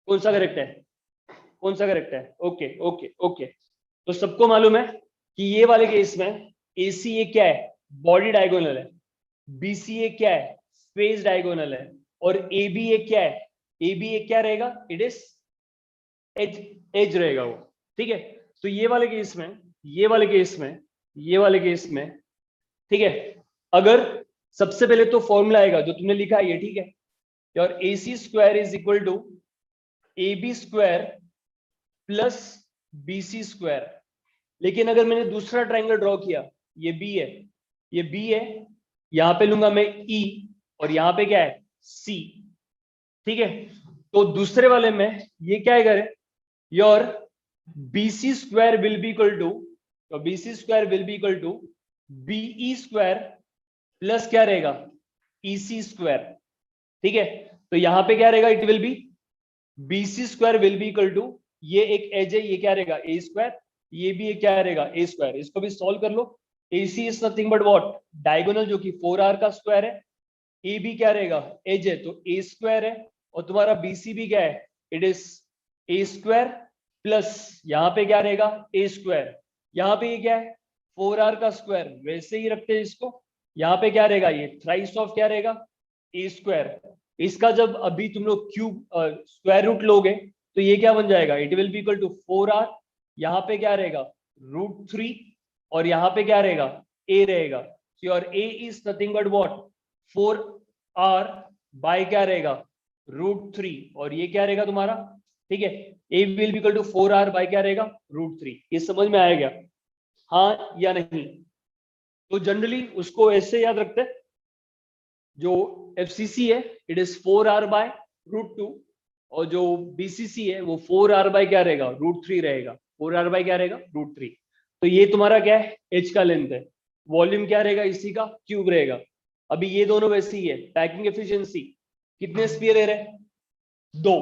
कौन सा करेक्ट है, कौन सा करेक्ट है, ओके ओके ओके। तो सबको मालूम है कि ये वाले केस में एसी एक क्या है बॉडी डायगोनल है, बीसी एक क्या है फेस डायगोनल है, और ए बी एक क्या है, ए बी एक क्या रहेगा, इट इज एज रहेगा वो, ठीक है। तो ये वाले केस में, ये वाले केस में, ये वाले केस में, ठीक है, अगर सबसे पहले तो फॉर्मूला आएगा जो तुमने लिखा है ये, ठीक है, और A C square is equal to A B square plus B C square. लेकिन अगर मैंने दूसरा ट्राइंगल ड्रॉ किया, ये बी है, ये बी है, यहां पे लूंगा मैं ई, और यहां पे क्या है सी, ठीक है। तो दूसरे वाले में ये क्या है, your BC square will be equal to, तो BC square will be equal to BE square plus क्या रहेगा ईसी स्क्वायर, ठीक है। तो यहां पे क्या रहेगा, it will be BC square will be equal to, ये एक एज है, ये क्या रहेगा ए स्क्वायर, ये भी एक क्या रहेगा ए स्क्वायर। इसको भी सॉल्व कर लो। AC is nothing but what, diagonal जो कि 4r का स्क्वायर है, ए बी क्या रहेगा एज है तो ए स्क्वायर है, और तुम्हारा BC भी क्या है, it is a square plus यहाँ पे क्या रहेगा ए स्क्वायर, यहाँ पे ये क्या है 4r का स्क्वायर, वैसे ही रखते हैं इसको, यहाँ पे क्या रहेगा ये थ्राइस ऑफ क्या रहेगा ए स्क्वायर। इसका जब अभी तुम लोग क्यूब स्क्वायर रूट लोगे तो ये क्या बन जाएगा, it will be equal to 4r, यहाँ पे क्या रहेगा √3, और यहाँ पे क्या रहेगा a रहेगा। Your a is nothing but what 4r by क्या रहेगा √3, और ये क्या रहेगा तुम्हारा, ठीक है, a will be equal to 4r by क्या रहेगा √3। ये समझ में आया क्या, हाँ या नहीं। तो जनरली उसको ऐसे याद रखते हैं, जो FCC है इट इज 4r बाय √2, और जो BCC है वो 4r बाय क्या रहेगा √3 रहेगा, 4r बाय क्या रहेगा √3। तो ये तुम्हारा क्या है H का लेंथ है, वॉल्यूम क्या रहेगा इसी का क्यूब रहेगा। अभी ये दोनों वैसे ही है, पैकिंग एफिशिएंसी कितने स्फीयर है, 2,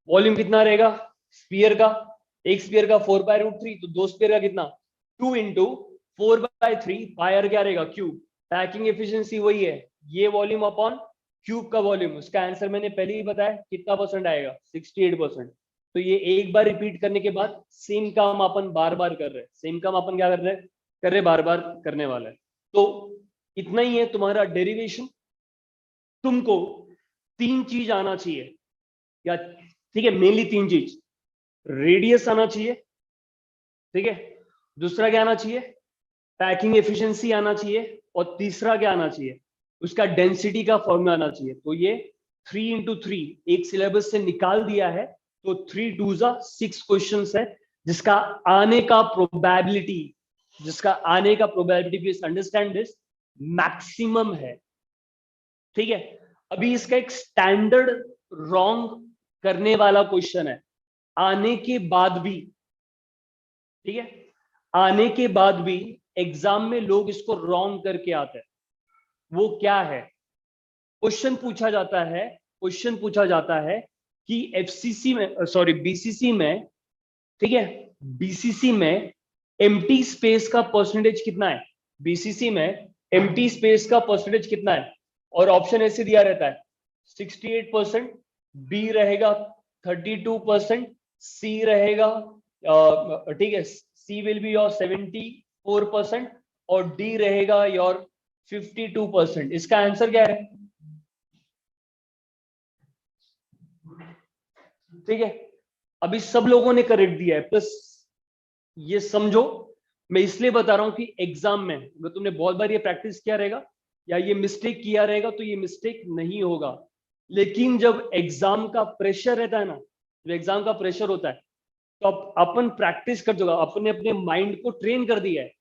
वॉल्यूम कितना रहेगा स्फीयर का, एक स्फीयर का 4/√3, तो 2 स्फीयर का कितना 2 इंटू 4/3 पायर क्या रहेगा क्यूब। पैकिंग एफिशिएंसी वही है, ये वॉल्यूम अपॉन क्यूब का वॉल्यूम, उसका आंसर मैंने पहले ही बताया कितना परसेंट आएगा, 68%। तो ये एक बार रिपीट करने के बाद सेम काम अपन बार बार कर रहे हैं, सेम काम अपन क्या कर रहे बार बार करने वाला है। तो इतना ही है तुम्हारा डेरिवेशन। तुमको 3 चीज आना चाहिए, या ठीक है मेनली 3 चीज, रेडियस आना चाहिए, ठीक है, दूसरा क्या आना चाहिए, पैकिंग एफिशिएंसी आना चाहिए, और तीसरा क्या आना चाहिए, उसका डेंसिटी का फॉर्मूला आना चाहिए। तो ये 3 into 3 एक सिलेबस से निकाल दिया है, तो 3 2 6 क्वेश्चंस है, जिसका आने का probability please understand this, maximum है। ठीक है, अभी इसका एक स्टैंडर्ड रॉन्ग करने वाला क्वेश्चन है, आने के बाद भी, ठीक है, आने के बाद भी एग्जाम में लोग इसको रॉन्ग करके आते हैं। वो क्या है, क्वेश्चन पूछा जाता है कि एफसीसी में, सॉरी बीसीसी में, ठीक है, बीसीसी में एम्प्टी स्पेस का परसेंटेज कितना है, बीसीसी में एम्प्टी स्पेस का परसेंटेज कितना है, और ऑप्शन ऐसे दिया रहता है 68%, बी रहेगा 32%, सी रहेगा ठीक है, सी विल बी योर 74%, और डी रहेगा योर 52%। इसका आंसर क्या है, ठीक है, अभी सब लोगों ने करेक्ट दिया है, प्लस ये समझो, मैं इसलिए बता रहा हूं कि एग्जाम में अगर तुमने बहुत बार ये प्रैक्टिस किया रहेगा या ये मिस्टेक किया रहेगा तो ये मिस्टेक नहीं होगा, लेकिन जब एग्जाम का प्रेशर रहता है ना, जब एग्जाम का प्रेशर होता है, तो अपन प्रैक्टिस कर चुका, अपने अपने माइंड को ट्रेन कर दिया है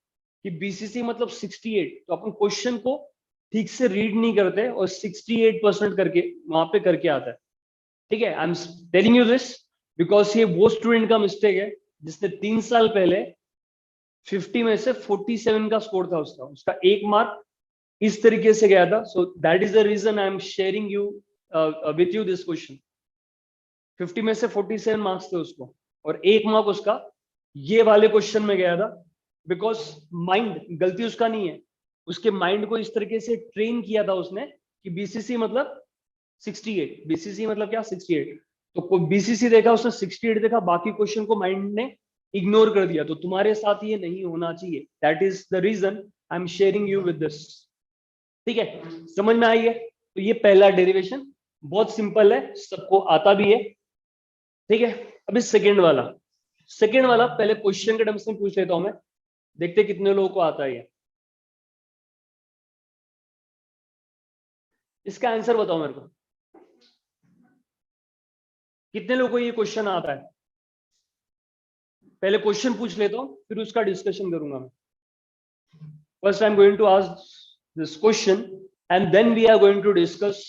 कि बीसीसी मतलब 68, तो अपन क्वेश्चन को ठीक से रीड नहीं करते और 68% करके वहां पे करके आता है। ठीक है, I am telling you this because ये वो स्टूडेंट का मिस्टेक है जिसने 3 साल पहले 50 में से 47 का स्कोर था, उसका 1 मार्क इस तरीके से गया था। So that is the reason I am sharing you with you this question. 50 में से 47 मार्क्स थे उसको, और 1 मार्क उसका ये वाले क्वेश्चन में गया था, बिकॉज माइंड, गलती उसका नहीं है, उसके माइंड को इस तरीके से ट्रेन किया था उसने कि बीसीसी मतलब 68, बीसीसी मतलब क्या 68, तो बीसीसी देखा उसने 68 देखा, बाकी क्वेश्चन को माइंड ने इग्नोर कर दिया। तो तुम्हारे साथ ये नहीं होना चाहिए, that is the reason I am sharing you with this. ठीक है, समझ में आई है? तो ये पहला डेरिवेशन बहुत सिंपल है, सबको आता भी है। ठीक है, अभी सेकेंड वाला पहले क्वेश्चन के टर्म्स में पूछ लेता हूं मैं, देखते कितने लोगों को आता है। इसका आंसर बताओ मेरे को, कितने लोगों को ये क्वेश्चन आता है? पहले क्वेश्चन पूछ लेता हूं, फिर उसका डिस्कशन करूंगा मैं। First I am going to ask this question and then we are going to discuss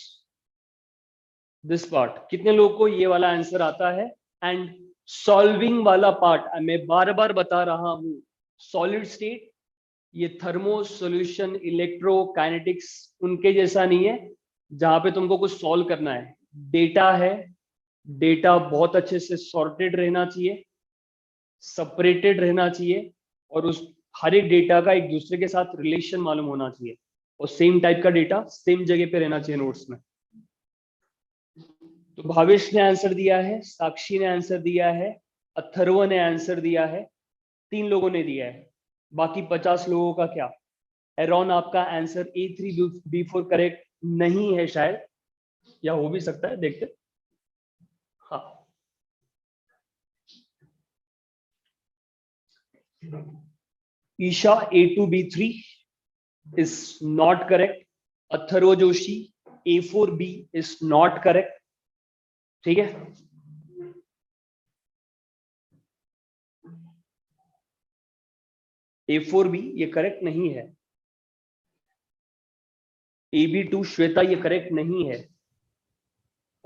this part. कितने लोगों को ये वाला आंसर आता है? एंड सॉल्विंग वाला पार्ट मैं बार बार बता रहा हूं, सॉलिड स्टेट ये थर्मो सॉल्यूशन इलेक्ट्रोकाइनेटिक्स उनके जैसा नहीं है जहां पे तुमको कुछ सॉल्व करना है। डेटा है, डेटा बहुत अच्छे से सॉर्टेड रहना चाहिए, सेपरेटेड रहना चाहिए, और उस हर एक डेटा का एक दूसरे के साथ रिलेशन मालूम होना चाहिए, और सेम टाइप का डेटा सेम जगह पे रहना चाहिए नोट्स में। तो भावेश ने आंसर दिया है, साक्षी ने आंसर दिया है, अथर्व ने आंसर दिया है, 3 लोगों ने दिया है, बाकी 50 लोगों का क्या? एरॉन आपका आंसर A3 B4 करेक्ट नहीं है शायद, या हो भी सकता है, देखते। हाँ, Isha A2 B3 is not correct. Atharva Joshi A4 B is not correct. ठीक है, A4 B ये करेक्ट नहीं है, AB2 श्वेता ये करेक्ट नहीं है।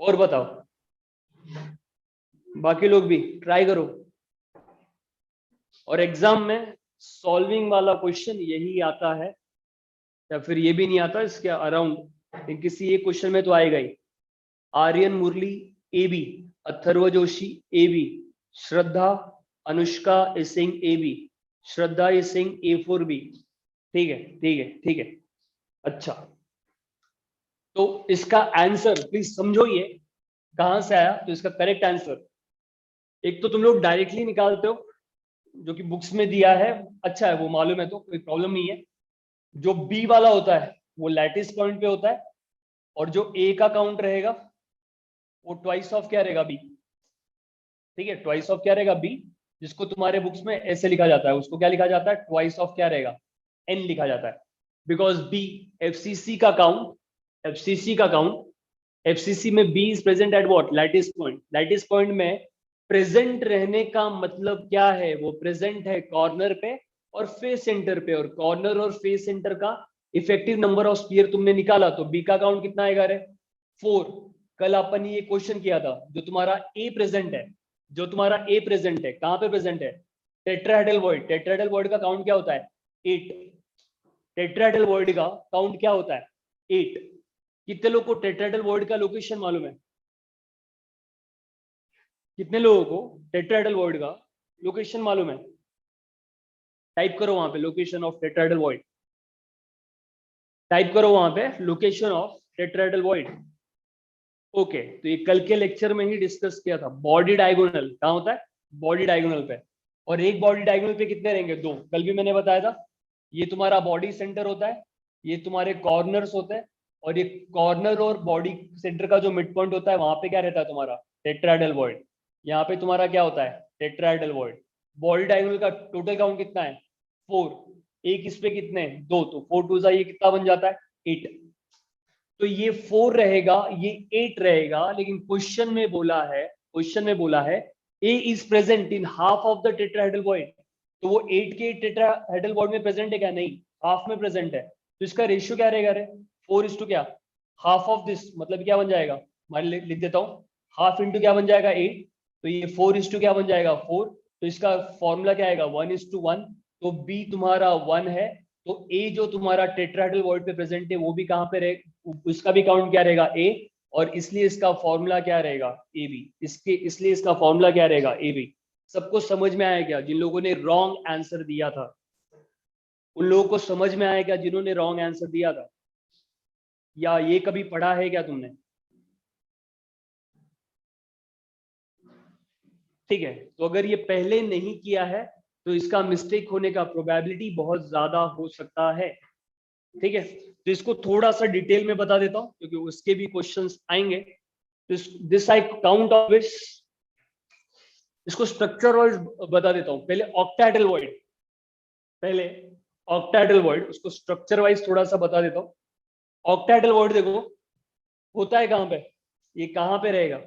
और बताओ, बाकी लोग भी ट्राई करो, और एग्जाम में सॉल्विंग वाला क्वेश्चन यही आता है, या फिर ये भी नहीं आता, इसके अराउंड किसी एक क्वेश्चन में तो आएगा ही। आर्यन मुरली AB, अथर्व जोशी AB, श्रद्धा अनुष्का सिंह AB, श्रद्धा सिंह A4 B। ठीक है, ठीक है, ठीक है। अच्छा, तो इसका आंसर प्लीज समझो ये कहां से आया। तो इसका करेक्ट आंसर, एक तो तुम लोग डायरेक्टली निकालते हो जो कि बुक्स में दिया है, अच्छा है वो मालूम है तो कोई प्रॉब्लम नहीं है। जो बी वाला होता है वो लैटिस पॉइंट पे होता है, और जो ए का काउंट रहेगा वो ट्वाइस ऑफ क्या रहेगा बी। ठीक है, ट्वाइस ऑफ क्या रहेगा बी, जिसको तुम्हारे बुक्स में ऐसे लिखा जाता है उसको क्या लिखा जाता है, ट्वाइस ऑफ क्या रहेगा एन लिखा जाता है। बिकॉज बी एफसीसी का काउंट, एफसीसी का काउंट, एफसीसी में B is present at what, lattice point. Lattice point में प्रेजेंट रहने का मतलब क्या है, वो प्रेजेंट है कॉर्नर पे और फेस सेंटर पे, और कॉर्नर और फेस सेंटर का इफेक्टिव नंबर ऑफ स्फीयर तुमने निकाला तो बी का काउंट कितना आएगा रे, 4। कल अपन ये क्वेश्चन किया था, जो तुम्हारा ए प्रेजेंट है, जो तुम्हारा ए प्रेजेंट है कहां पे प्रेजेंट है, टेट्राहेड्रल वॉइड। टेट्राहेड्रल वॉइड का काउंट क्या होता है 8। टेट्राहेड्रल वॉइड का काउंट क्या होता है 8। कितने लोगों को टेट्राहेड्रल वॉइड का लोकेशन मालूम है, कितने लोगों को टेट्राहेड्रल वॉइड का लोकेशन मालूम है, टाइप करो वहां पे location of tetrahedral void, type करो वहां पे location of tetrahedral void. Okay, तो ये कल के लेक्चर में ही डिस्कस किया था। बॉडी डायगोनल कहाँ होता है, बॉडी डायगोनल पे, और एक बॉडी डायगोनल पे कितने रहेंगे, 2। कल भी मैंने बताया था, ये तुम्हारा बॉडी सेंटर होता है, ये तुम्हारे कॉर्नर्स होते हैं, और ये कॉर्नर और बॉडी सेंटर का जो मिड पॉइंट होता है वहां पे क्या रहता है तुम्हारा टेट्राहेड्रल वॉइड। यहाँ पे तुम्हारा क्या होता है टेट्राहेड्रल वॉइड। बॉडी डायगोनल का टोटल काउंट कितना है 4, एक इस पे कितने 2, तो 4 2 ये कितना बन जाता है 8। तो ये 4 रहेगा, ये 8 रहेगा, लेकिन क्वेश्चन में बोला है, क्वेश्चन में बोला है A is present in half of the tetrahedral void. तो वो 8 के टेट्राहेड्रल वॉइड में प्रेजेंट है क्या, नहीं, हाफ में प्रेजेंट है। तो इसका रेशियो क्या रहेगा रे 4 क्या, हाफ ऑफ दिस, मतलब क्या बन जाएगा, मान लिख देता हूँ, हाफ इंटू क्या बन जाएगा 8, तो ये 4 क्या बन जाएगा 4। तो इसका फॉर्मूला क्या आएगा 1:1। तो बी तुम्हारा 1 है, तो ए जो तुम्हारा टेट्राहेड्रल वॉइड पे प्रेजेंट है वो भी कहां पे रहे, उसका भी काउंट क्या रहेगा ए, और इसलिए इसका फॉर्मूला क्या रहेगा ए बी। इसके इसलिए इसका फॉर्मूला क्या रहेगा ए बी। सबको समझ में आया क्या, जिन लोगों ने रॉन्ग आंसर दिया था उन लोगों को समझ में आया क्या, जिन्होंने रॉन्ग आंसर दिया था, या ये कभी पढ़ा है क्या तुमने। ठीक है, तो अगर ये पहले नहीं किया है तो इसका मिस्टेक होने का प्रोबेबिलिटी बहुत ज्यादा हो सकता है। ठीक है, तो इसको थोड़ा सा डिटेल में बता देता हूं क्योंकि उसके भी क्वेश्चंस आएंगे। तो this I count of this, इसको स्ट्रक्चर वाइज बता देता हूं। पहले ऑक्टाहेड्रल वॉइड, पहले ऑक्टाहेड्रल वॉइड, उसको स्ट्रक्चर वाइज थोड़ा सा बता देता हूं। ऑक्टाहेड्रल वॉइड देखो होता है कहां पे, ये कहां पे रहेगा,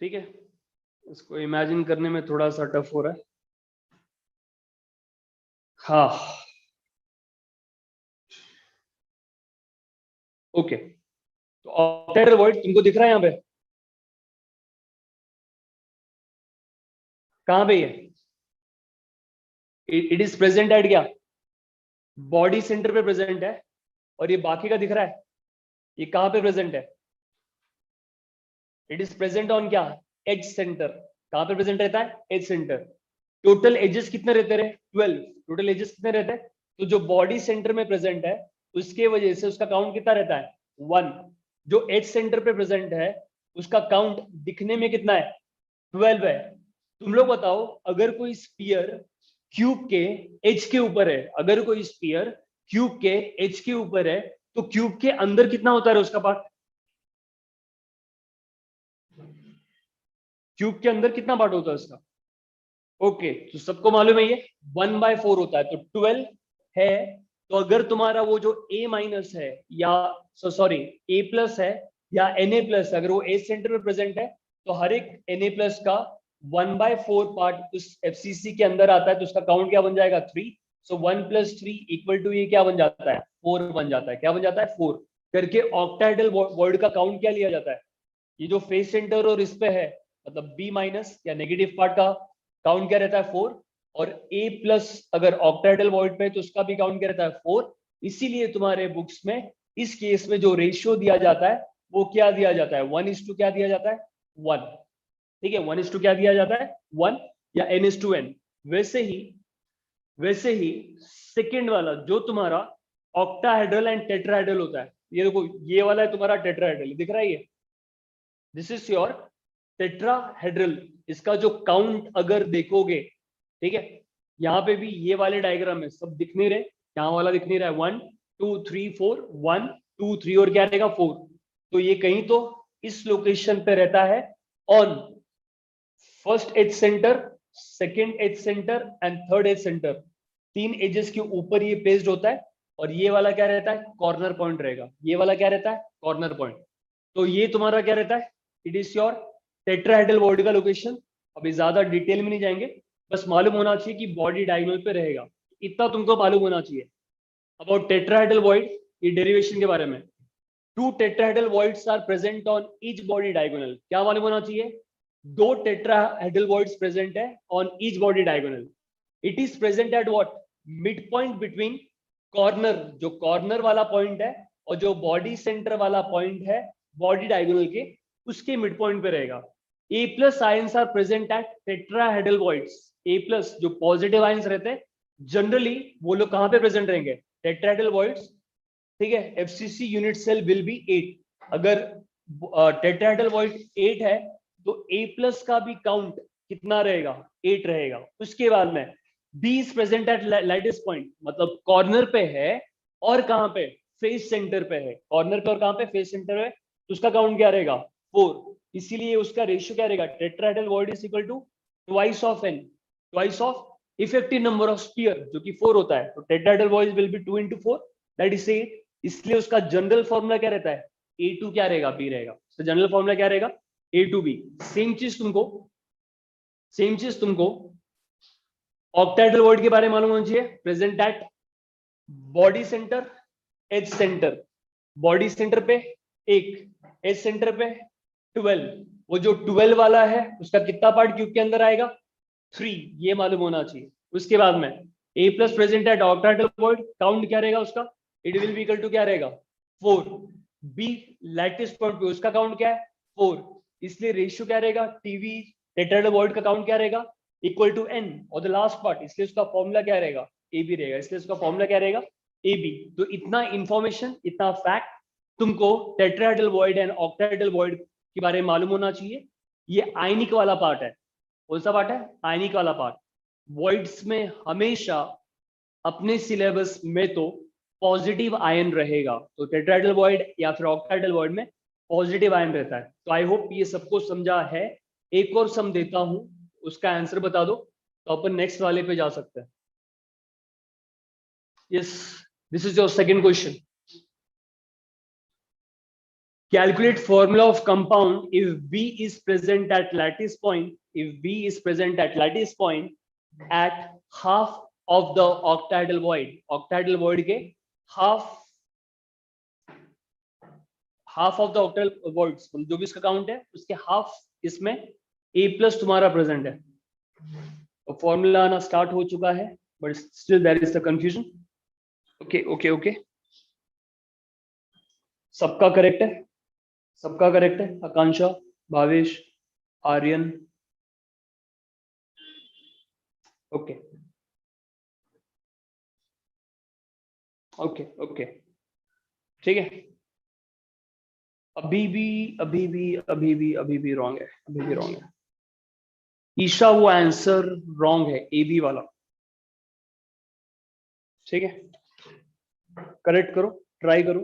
ठीक है, इसको इमेजिन करने में थोड़ा सा टफ हो रहा है। हाँ ओके, तो ऑक्टाहेड्रल वॉइड तुमको दिख रहा है यहाँ पे, कहां पे है, इट इज प्रेजेंट एट क्या, बॉडी सेंटर पे प्रेजेंट है, और ये बाकी का दिख रहा है, ये कहां पे प्रेजेंट है, इट इज प्रेजेंट ऑन क्या, एज सेंटर। कहां पे प्रेजेंट रहता है, एज सेंटर। टोटल एजेस कितने रहते रहे 12, टोटल एजेस कितने रहते हैं, तो जो बॉडी सेंटर में प्रेजेंट है उसके वजह से उसका काउंट कितना रहता है 1। जो एज सेंटर पे प्रेजेंट है उसका काउंट दिखने में कितना है 12 है। तुम लोग बताओ, अगर कोई स्फीयर क्यूब के एज के ऊपर है, अगर कोई स्फीयर क्यूब के एज के ऊपर है तो क्यूब के अंदर कितना होता है उसका पार्ट, क्यूब के अंदर कितना पार्ट होता है उसका। ओके, तो सबको मालूम है ये 1/4 होता है, तो 12 है। तो अगर तुम्हारा वो जो a माइनस है या सॉरी a प्लस है या Na+, अगर वो एज सेंटर में प्रेजेंट है तो हर एक Na+ का 1/4 पार्ट उस FCC के अंदर आता है, तो उसका काउंट क्या बन जाएगा 3। सो 1 + 3 = ये क्या बन जाता है 4 बन जाता है, क्या बन जाता है 4 करके। ऑक्टाहेड्रल वॉइड का काउंट क्या लिया जाता है, ये जो फेस सेंटर और इस पे है मतलब B- या नेगेटिव पार्ट का काउंट क्या रहता है 4, और A+ अगर ऑक्टाहेड्रल वॉइड पे तो उसका भी काउंट क्या रहता है 4। इसीलिए तुम्हारे बुक्स में इस केस में जो रेशियो दिया जाता है वो क्या दिया जाता है 1:, क्या दिया जाता है 1। ठीक है, 1:, क्या दिया जाता है 1 या n:n। वैसे ही सेकेंड वाला जो तुम्हारा ऑक्टाहेड्रल एंड टेट्राहेड्रल होता है। ये देखो, ये वाला है तुम्हारा टेट्राहेड्रल, दिख रहा है ये, दिस इज योर टेट्राहेड्रल। इसका जो काउंट अगर देखोगे, ठीक है, यहाँ पे भी ये वाले डायग्राम है, सब दिख नहीं रहे, यहाँ वाला दिख नहीं रहा है, 1 2 3 4 1 2 3 और क्या रहेगा 4। तो ये कहीं तो इस लोकेशन पे रहता है, on first edge centre, second edge centre and third edge centre, 3 edges के ऊपर ये प्लेस्ड होता है। और ये वाला क्या रहता है, कॉर्नर पॉइंट रहेगा। ये वाला क्या रहता है, कॉर्नर पॉइंट। तो ये तुम्हारा क्या रहता है, it is your tetrahedral body का लोकेशन। अभी ज्यादा डिटेल में नहीं जाएंगे, बस मालूम होना चाहिए कि बॉडी डायगोनल पे रहेगा, इतना तुमको मालूम होना चाहिए अबाउट टेट्राहेड्रल वॉइड। ये डेरिवेशन के बारे में, 2 tetrahedral voids are present on each body diagonal. क्या मालूम होना चाहिए, 2 टेट्राहेड्रल वॉइड्स प्रेजेंट है on each body diagonal. It is present at what, mid point between corner, जो कॉर्नर वाला पॉइंट है और जो बॉडी सेंटर वाला पॉइंट है बॉडी डायगोनल के, उसके मिड पॉइंट पे रहेगा। A plus ions are present at tetrahedral voids. A plus जो पॉजिटिव आयंस रहते हैं जनरली वो लोग कहां पे प्रेजेंट रहेंगे, टेट्राहेड्रल वॉइड्स, ठीक है। FCC unit cell will be 8। अगर टेट्राहेड्रल वॉइड 8 है तो A प्लस का भी काउंट कितना रहेगा, 8 रहेगा। उसके बाद में B is present eight lattice point, मतलब कॉर्नर पे है और कहां पे, फेस सेंटर पे है। कॉर्नर पे और कहां पे, फेस सेंटर पे, तो उसका काउंट क्या रहेगा, 4। इसीलिए उसका रेशियो क्या रहेगा, tetrahedral void is equal to twice of n, twice of effective number of sphere जो कि 4 होता है। तो tetrahedral void will be 2 into 4 that is 8। इसलिए उसका जनरल फॉर्मूला क्या रहता है, A2 क्या रहेगा, B रहेगा। तो जनरल फॉर्मूला क्या रहेगा, A2B। सेम चीज तुमको ऑक्टाहेड्रल वॉइड के बारे में मालूम होना चाहिए, present at body centre, edge centre. Body centre पे 1, एज सेंटर पे 12। वो जो 12 वाला है उसका कितना पार्ट क्यूब के अंदर आएगा, 3, ये मालूम होना चाहिए। उसके बाद में A plus present at octahedral void, count क्या रहेगा उसका, it will be equal to क्या रहेगा, 4। B लैटिस पॉइंट पे उसका काउंट क्या है, 4। इसलिए रेशियो क्या रहेगा, टीवी टेट्राहेड्रल वॉइड का काउंट क्या रहेगा, इक्वल टू n और द लास्ट पार्ट, इसलिए उसका फॉर्मूला क्या रहेगा, AB रहेगा। इसलिए उसका फॉर्मूला क्या रहेगा, AB। तो इतना इंफॉर्मेशन, इतना फैक्ट तुमको tetrahedral void and octahedral void के बारे में मालूम होना चाहिए। ये आयनिक वाला पार्ट है। कौन सा पार्ट है, आयनिक वाला पार्ट। वॉइड्स में हमेशा अपने सिलेबस में तो पॉजिटिव आयन रहेगा, तो टेट्राहेड्रल वॉइड या फिर ऑक्टाहेड्रल वॉइड में पॉजिटिव आयन रहता है। तो आई होप ये सबको समझा है। एक और सम देता हूं, उसका आंसर बता दो तो अपन नेक्स्ट वाले पे जा सकते हैं। Yes, this is your second question. Calculate formula of compound if B is present at lattice point, if B is present at lattice point at half of the octahedral void. Octahedral void के half of the octahedral voids, जो भी इसका काउंट है उसके हाफ इसमें A प्लस तुम्हारा प्रेजेंट है। तो फॉर्मूला आना स्टार्ट हो चुका है, but still there is the confusion. Okay, सबका करेक्ट है, सबका करेक्ट है। आकांक्षा, भावेश, आर्यन, ओके ठीक है। अभी भी रॉन्ग है, ईशा वो आंसर रॉन्ग है, AB वाला, ठीक है। करेक्ट करो, ट्राई करो,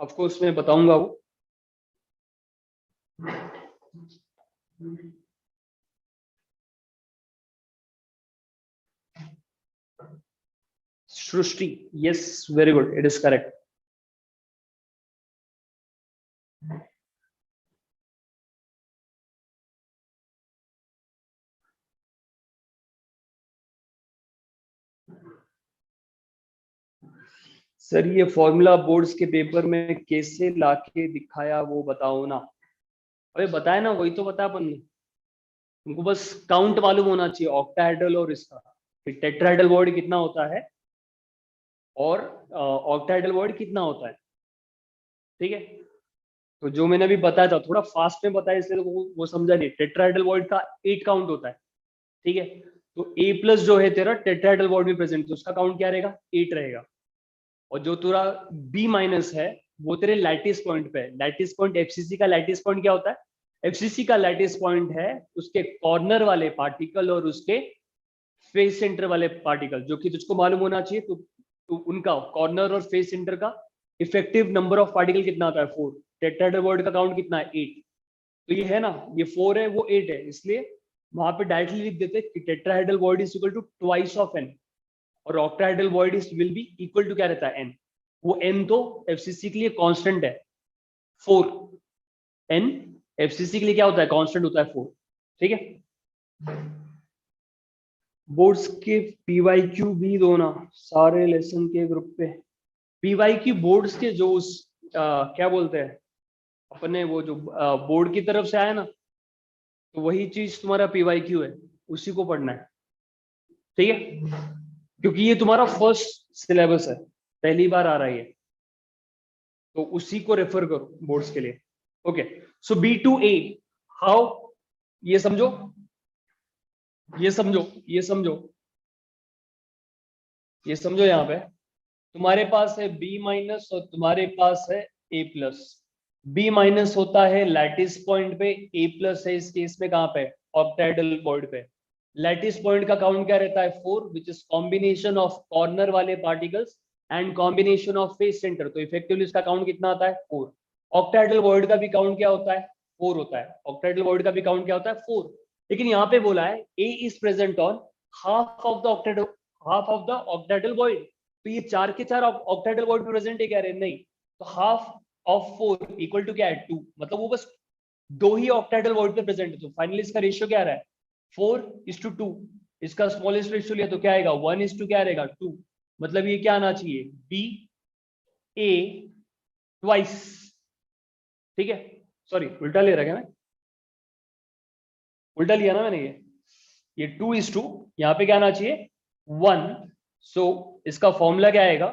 ऑफ कोर्स मैं बताऊंगा वो। Srishti, yes, very good, it is correct. Sir ये फॉर्मूला बोर्ड्स के पेपर में कैसे लाके दिखाया वो बताओ ना। अरे बताया ना, वही तो बताया अपन ने तुमको, बस काउंट मालूम होना चाहिए ऑक्टाहेड्रल और इसका, फिर टेट्राहेड्रल वॉइड कितना होता है और ऑक्टाहेड्रल वॉइड कितना होता है, ठीक है। तो जो मैंने अभी बताया था थोड़ा फास्ट में बताया, इसलिए तो वो समझा नहीं। टेट्राहेड्रल वॉइड का 8 काउंट होता है, ठीक है। तो A प्लस जो है तेरा टेट्राहेड्रल वॉइड में प्रेजेंट, तो उसका काउंट क्या रहेगा, 8 रहेगा। और जो तेरा बी माइनस है वो तेरे लैटिस पॉइंट पे है। लैटिस पॉइंट एफसीसी का लैटिस पॉइंट क्या होता है? एफसीसी का लैटिस पॉइंट है उसके कॉर्नर वाले पार्टिकल और उसके फेस सेंटर वाले पार्टिकल, जो कि तुझको मालूम होना चाहिए। तो उनका कॉर्नर और फेस सेंटर का इफेक्टिव नंबर ऑफ पार्टिकल कितना आता है? 4। टेट्राहेड्रल बॉडी का काउंट कितना है? 8। तो ये है ना, ये 4 है, वो 8 है, इसलिए वहां पे डायरेक्टली लिख देते कि tetrahedral body is equal to twice of n, और octahedral body will be equal to क्या रहता है? n। वो n तो एफसीसी के लिए कांस्टेंट है 4। n एफसीसी के लिए क्या होता है? कांस्टेंट होता है 4। ठीक है। बोर्ड्स के पीवाईक्यू भी दो ना सारे लेसन के ग्रुप पे। पीवाईक्यू बोर्ड्स के जो उस क्या बोलते हैं अपने, वो जो बोर्ड की तरफ से आया ना, तो वही चीज तुम्हारा पीवाईक्यू है, उसी को पढ़ना है। ठीक है, क्योंकि ये तुम्हारा फर्स्ट सिलेबस है, पहली बार आ रहा है, तो उसी को रेफर करो बोर्ड्स के लिए। ओके, सो B2A हाउ, ये समझो, ये समझो, ये समझो, ये समझो। यहाँ पे तुम्हारे पास है B माइनस और तुम्हारे पास है A प्लस। B माइनस होता है लैटिस पॉइंट पे, A प्लस है इस केस में कहाँ पे? ऑक्टाहेड्रल बॉडी पे। लैटिस पॉइंट का काउंट क्या रहता है? 4, which is combination of corner वाले particles and combination of face centre. तो इफेक्टिवली इसका काउंट कितना आता है? 4। ऑक्टाहेड्रल बॉडी का भी काउंट क्या होता है? 4 होता है। ऑक्टाहेड्रल बॉडी का भी काउंट क्या होता है? 4। लेकिन यहाँ पे बोला है A is present on half of the octahedral body. तो ये 4 के 4 ऑक्टाहेड्रल बॉडी प्रेजेंट है, कह रहे हैं नहीं, तो हाफ ऑफ 4 इक्वल टू क्या है? 2। मतलब वो बस 2 ही ऑक्टाहेड्रल बॉडी पे प्रेजेंट है। तो फाइनली इसका रेशियो क्या आ रहा है? 4:2। इसका स्मॉलेस्ट रेशियो लिया तो क्या आएगा? 1:2 क्या रहेगा? 2। मतलब ये क्या आना चाहिए? BA twice. ठीक है, सॉरी उल्टा ले रहा है मैं, उल्टा लिया ना मैंने, ये 2:2, यहाँ पे क्या आना चाहिए? 1। सो इसका फॉर्मूला क्या आएगा?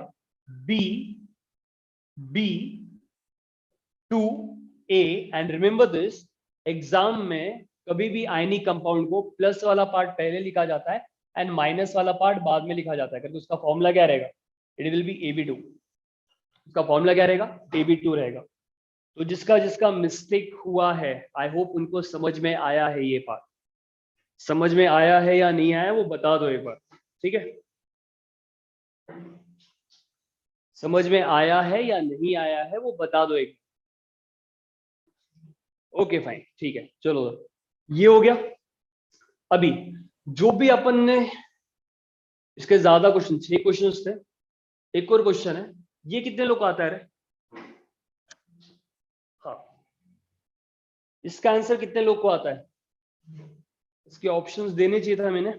B2A। And remember this, exam में कभी भी आयनिक कंपाउंड को प्लस वाला पार्ट पहले लिखा जाता है एंड माइनस वाला पार्ट बाद में लिखा जाता है, क्योंकि उसका फॉर्मूला क्या रहेगा? It will B AB2। उसका फॉर्मूला क्या रहेगा? AB2 रहेगा। तो जिसका जिसका मिस्टेक हुआ है, आई होप उनको समझ में आया है, ये पार्ट समझ में आया है या नहीं आया वो बता दो एक बार। ठीक है, समझ में आया है या नहीं आया है वो बता दो एक। ओके फाइन, ठीक है, चलो ये हो गया। अभी जो भी अपन ने, इसके ज्यादा क्वेश्चन, 6 क्वेश्चन थे, एक और क्वेश्चन है, ये कितने लोग को आता है रे? हाँ, इसका आंसर कितने लोग को आता है? इसके ऑप्शंस देने चाहिए था मैंने,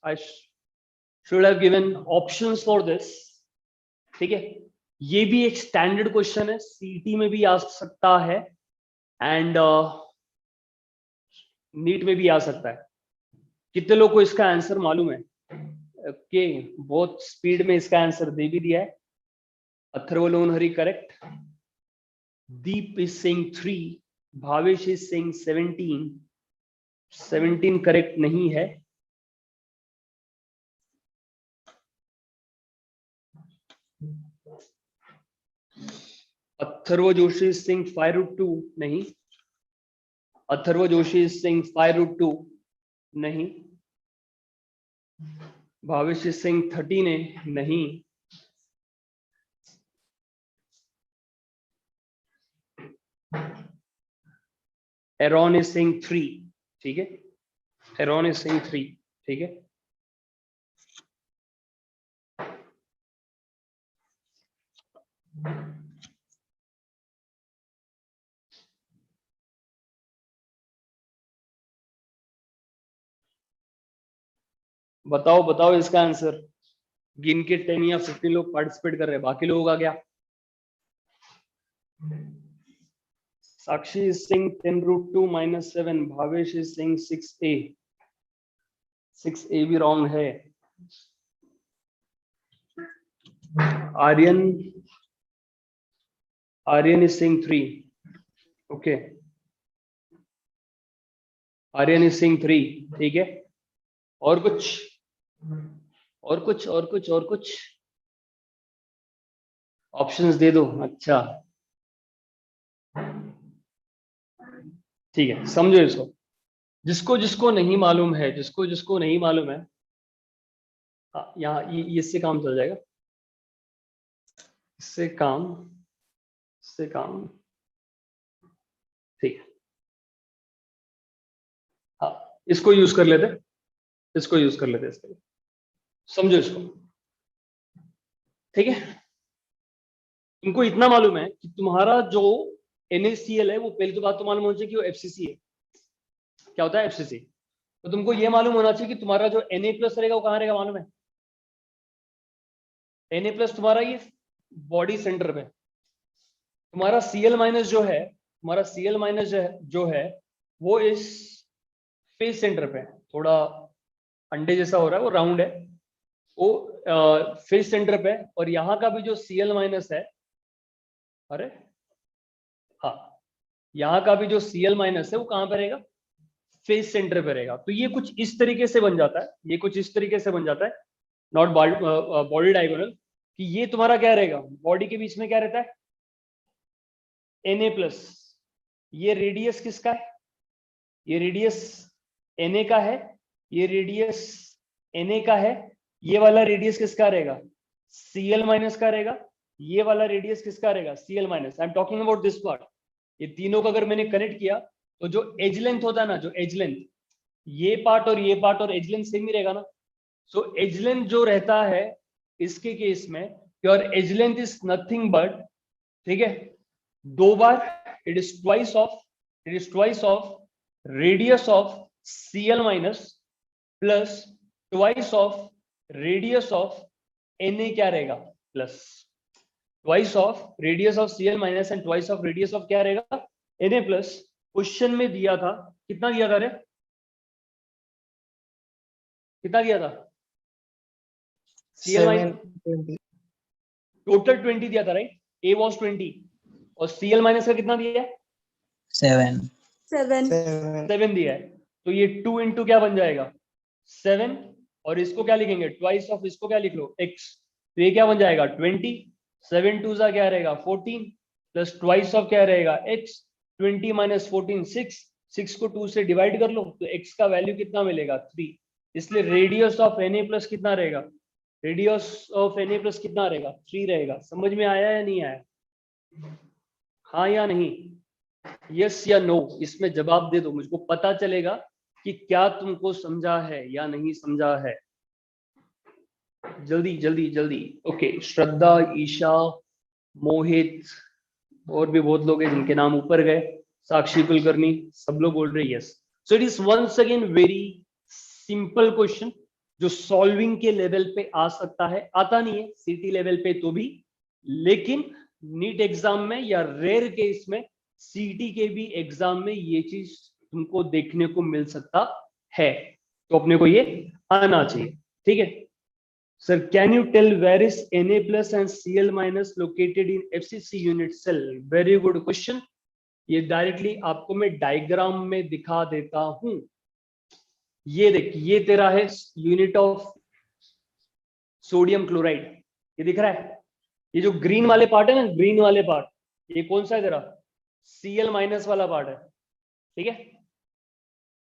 I should have given options for this. ठीक है, ये भी एक स्टैंडर्ड क्वेश्चन है, सीटी में भी आ सकता है एंड नीट में भी आ सकता है। कितने लोग को इसका आंसर मालूम है? ओके, बहुत स्पीड में इसका आंसर दे भी दिया है। Atharva Lonhari correct, Deep is saying 3, Bhavesh is saying 17 correct नहीं है। अथर्व जोशी सिंह 5√2 नहीं, अथर्व जोशी सिंह 5√2 नहीं, भावेश सिंह 13 है नहीं, एरॉन इज सिंह 3, ठीक है, एरॉन इज सिंह 3, ठीक है। बताओ बताओ इसका आंसर। गिन के 10 या 15 लोग पार्टिसिपेट कर रहे हैं, बाकी लोगों का क्या? साक्षी सिंह 10√2 -7, भावेश सिंह 6A, 6A भी रॉन्ग है। Aryan is saying 3, okay, Aryan is saying 3, ठीक है। और कुछ और कुछ और कुछ और कुछ? ऑप्शंस दे दो। अच्छा ठीक है, समझो इसको। जिसको जिसको नहीं मालूम है, जिसको जिसको नहीं मालूम है, यहाँ इससे काम चल जाएगा, इससे काम ठीक है। हाँ, इसको यूज कर लेते, इसको यूज कर लेते इसके लिए। समझो इसको, ठीक है। तुमको इतना मालूम है कि तुम्हारा जो NaCl है वो पहले तो बात तो मालूम होनी चाहिए कि वो FCC है। क्या होता है FCC? तो तुमको ये मालूम होना चाहिए कि तुम्हारा जो Na+ रहेगा वो कहाँ रहेगा, मालूम है? Na+ तुम्हारा ये बॉडी सेंटर पे, तुम्हारा Cl- जो है, तुम्हारा Cl- जो है वो इस फेस सेंटर पे, थोड़ा अंडे जैसा हो रहा है, वो राउंड है, वो फेस सेंटर पे। और यहाँ का भी जो Cl- है, अरे हाँ, यहाँ का भी जो Cl- है वो कहाँ पे रहेगा, फेस सेंटर पे रहेगा। तो ये कुछ इस तरीके से बन जाता है, ये कुछ इस तरीके से बन जाता है, नॉट बॉडी डायगोनल, कि ये तुम्हारा क्या रहेगा, बॉडी के बीच में क्या रहता है, Na+। ये रेडियस किसका है, ये रेडियस Na का है, ये रेडियस Na का है, ये वाला रेडियस किसका रहेगा, Cl- का रहेगा, ये वाला रेडियस किसका रहेगा, Cl-। I am talking about this part. ये तीनों का अगर मैंने कनेक्ट किया तो जो एज लेंथ होता है ना, जो एज लेंथ, ये पार्ट और ये पार्ट और एज लेंथ सेम ही रहेगा ना। सो एज लेंथ जो रहता है इसके केस में, your edge length is nothing but, ठीक है, दो बार, it is twice of radius of Cl- plus twice of radius of Na क्या रहेगा, plus twice of radius of Cl- and twice of radius of क्या रहेगा, Na+। क्वेश्चन में दिया था, कितना दिया था रे, कितना दिया था, Cl- टोटल 20 दिया था, राइट? A was 20 और Cl- का कितना दिया है, 7. 7 दिया है। तो ये 2 इंटू क्या बन जाएगा, 7, और इसको क्या लिखेंगे, ट्वाइस ऑफ इसको क्या लिख लो, x। तो ये क्या बन जाएगा 20, 7 2 सा क्या रहेगा 14, प्लस ट्वाइस ऑफ क्या रहेगा x, 20 - 14 6 को 2 से डिवाइड कर लो तो x का वैल्यू कितना मिलेगा 3। इसलिए रेडियस ऑफ Na+ कितना रहेगा, रेडियस ऑफ Na+ कितना रहेगा, 3 रहेगा। समझ में आया या नहीं आया, हाँ या नहीं, यस या नो, इसमें जवाब दे दो, मुझको पता चलेगा कि क्या तुमको समझा है या नहीं समझा है। जल्दी जल्दी जल्दी। ओके, श्रद्धा, ईशा, मोहित, और भी बहुत लोग हैं जिनके नाम ऊपर गए, साक्षी कुलकर्णी, सब लोग बोल रहे हैं yes. So it is once again very simple question जो सॉल्विंग के लेवल पे आ सकता है, आता नहीं है सीटी लेवल पे तो भी, लेकिन नीट एग्जाम में या रेयर केस में सीटी के भी एग्जाम में ये चीज तुमको देखने को मिल सकता है, तो अपने को ये आना चाहिए, ठीक है। Sir, can you tell where is Na+ and Cl- located in FCC unit cell? Very good question. ये डायरेक्टली आपको मैं डायग्राम में दिखा देता हूं। ये देख, ये तेरा है यूनिट ऑफ सोडियम क्लोराइड, ये दिख रहा है, ये जो ग्रीन वाले पार्ट है ना, ग्रीन वाले पार्ट, ये कौन सा है तेरा, Cl- वाला पार्ट है, ठीक है।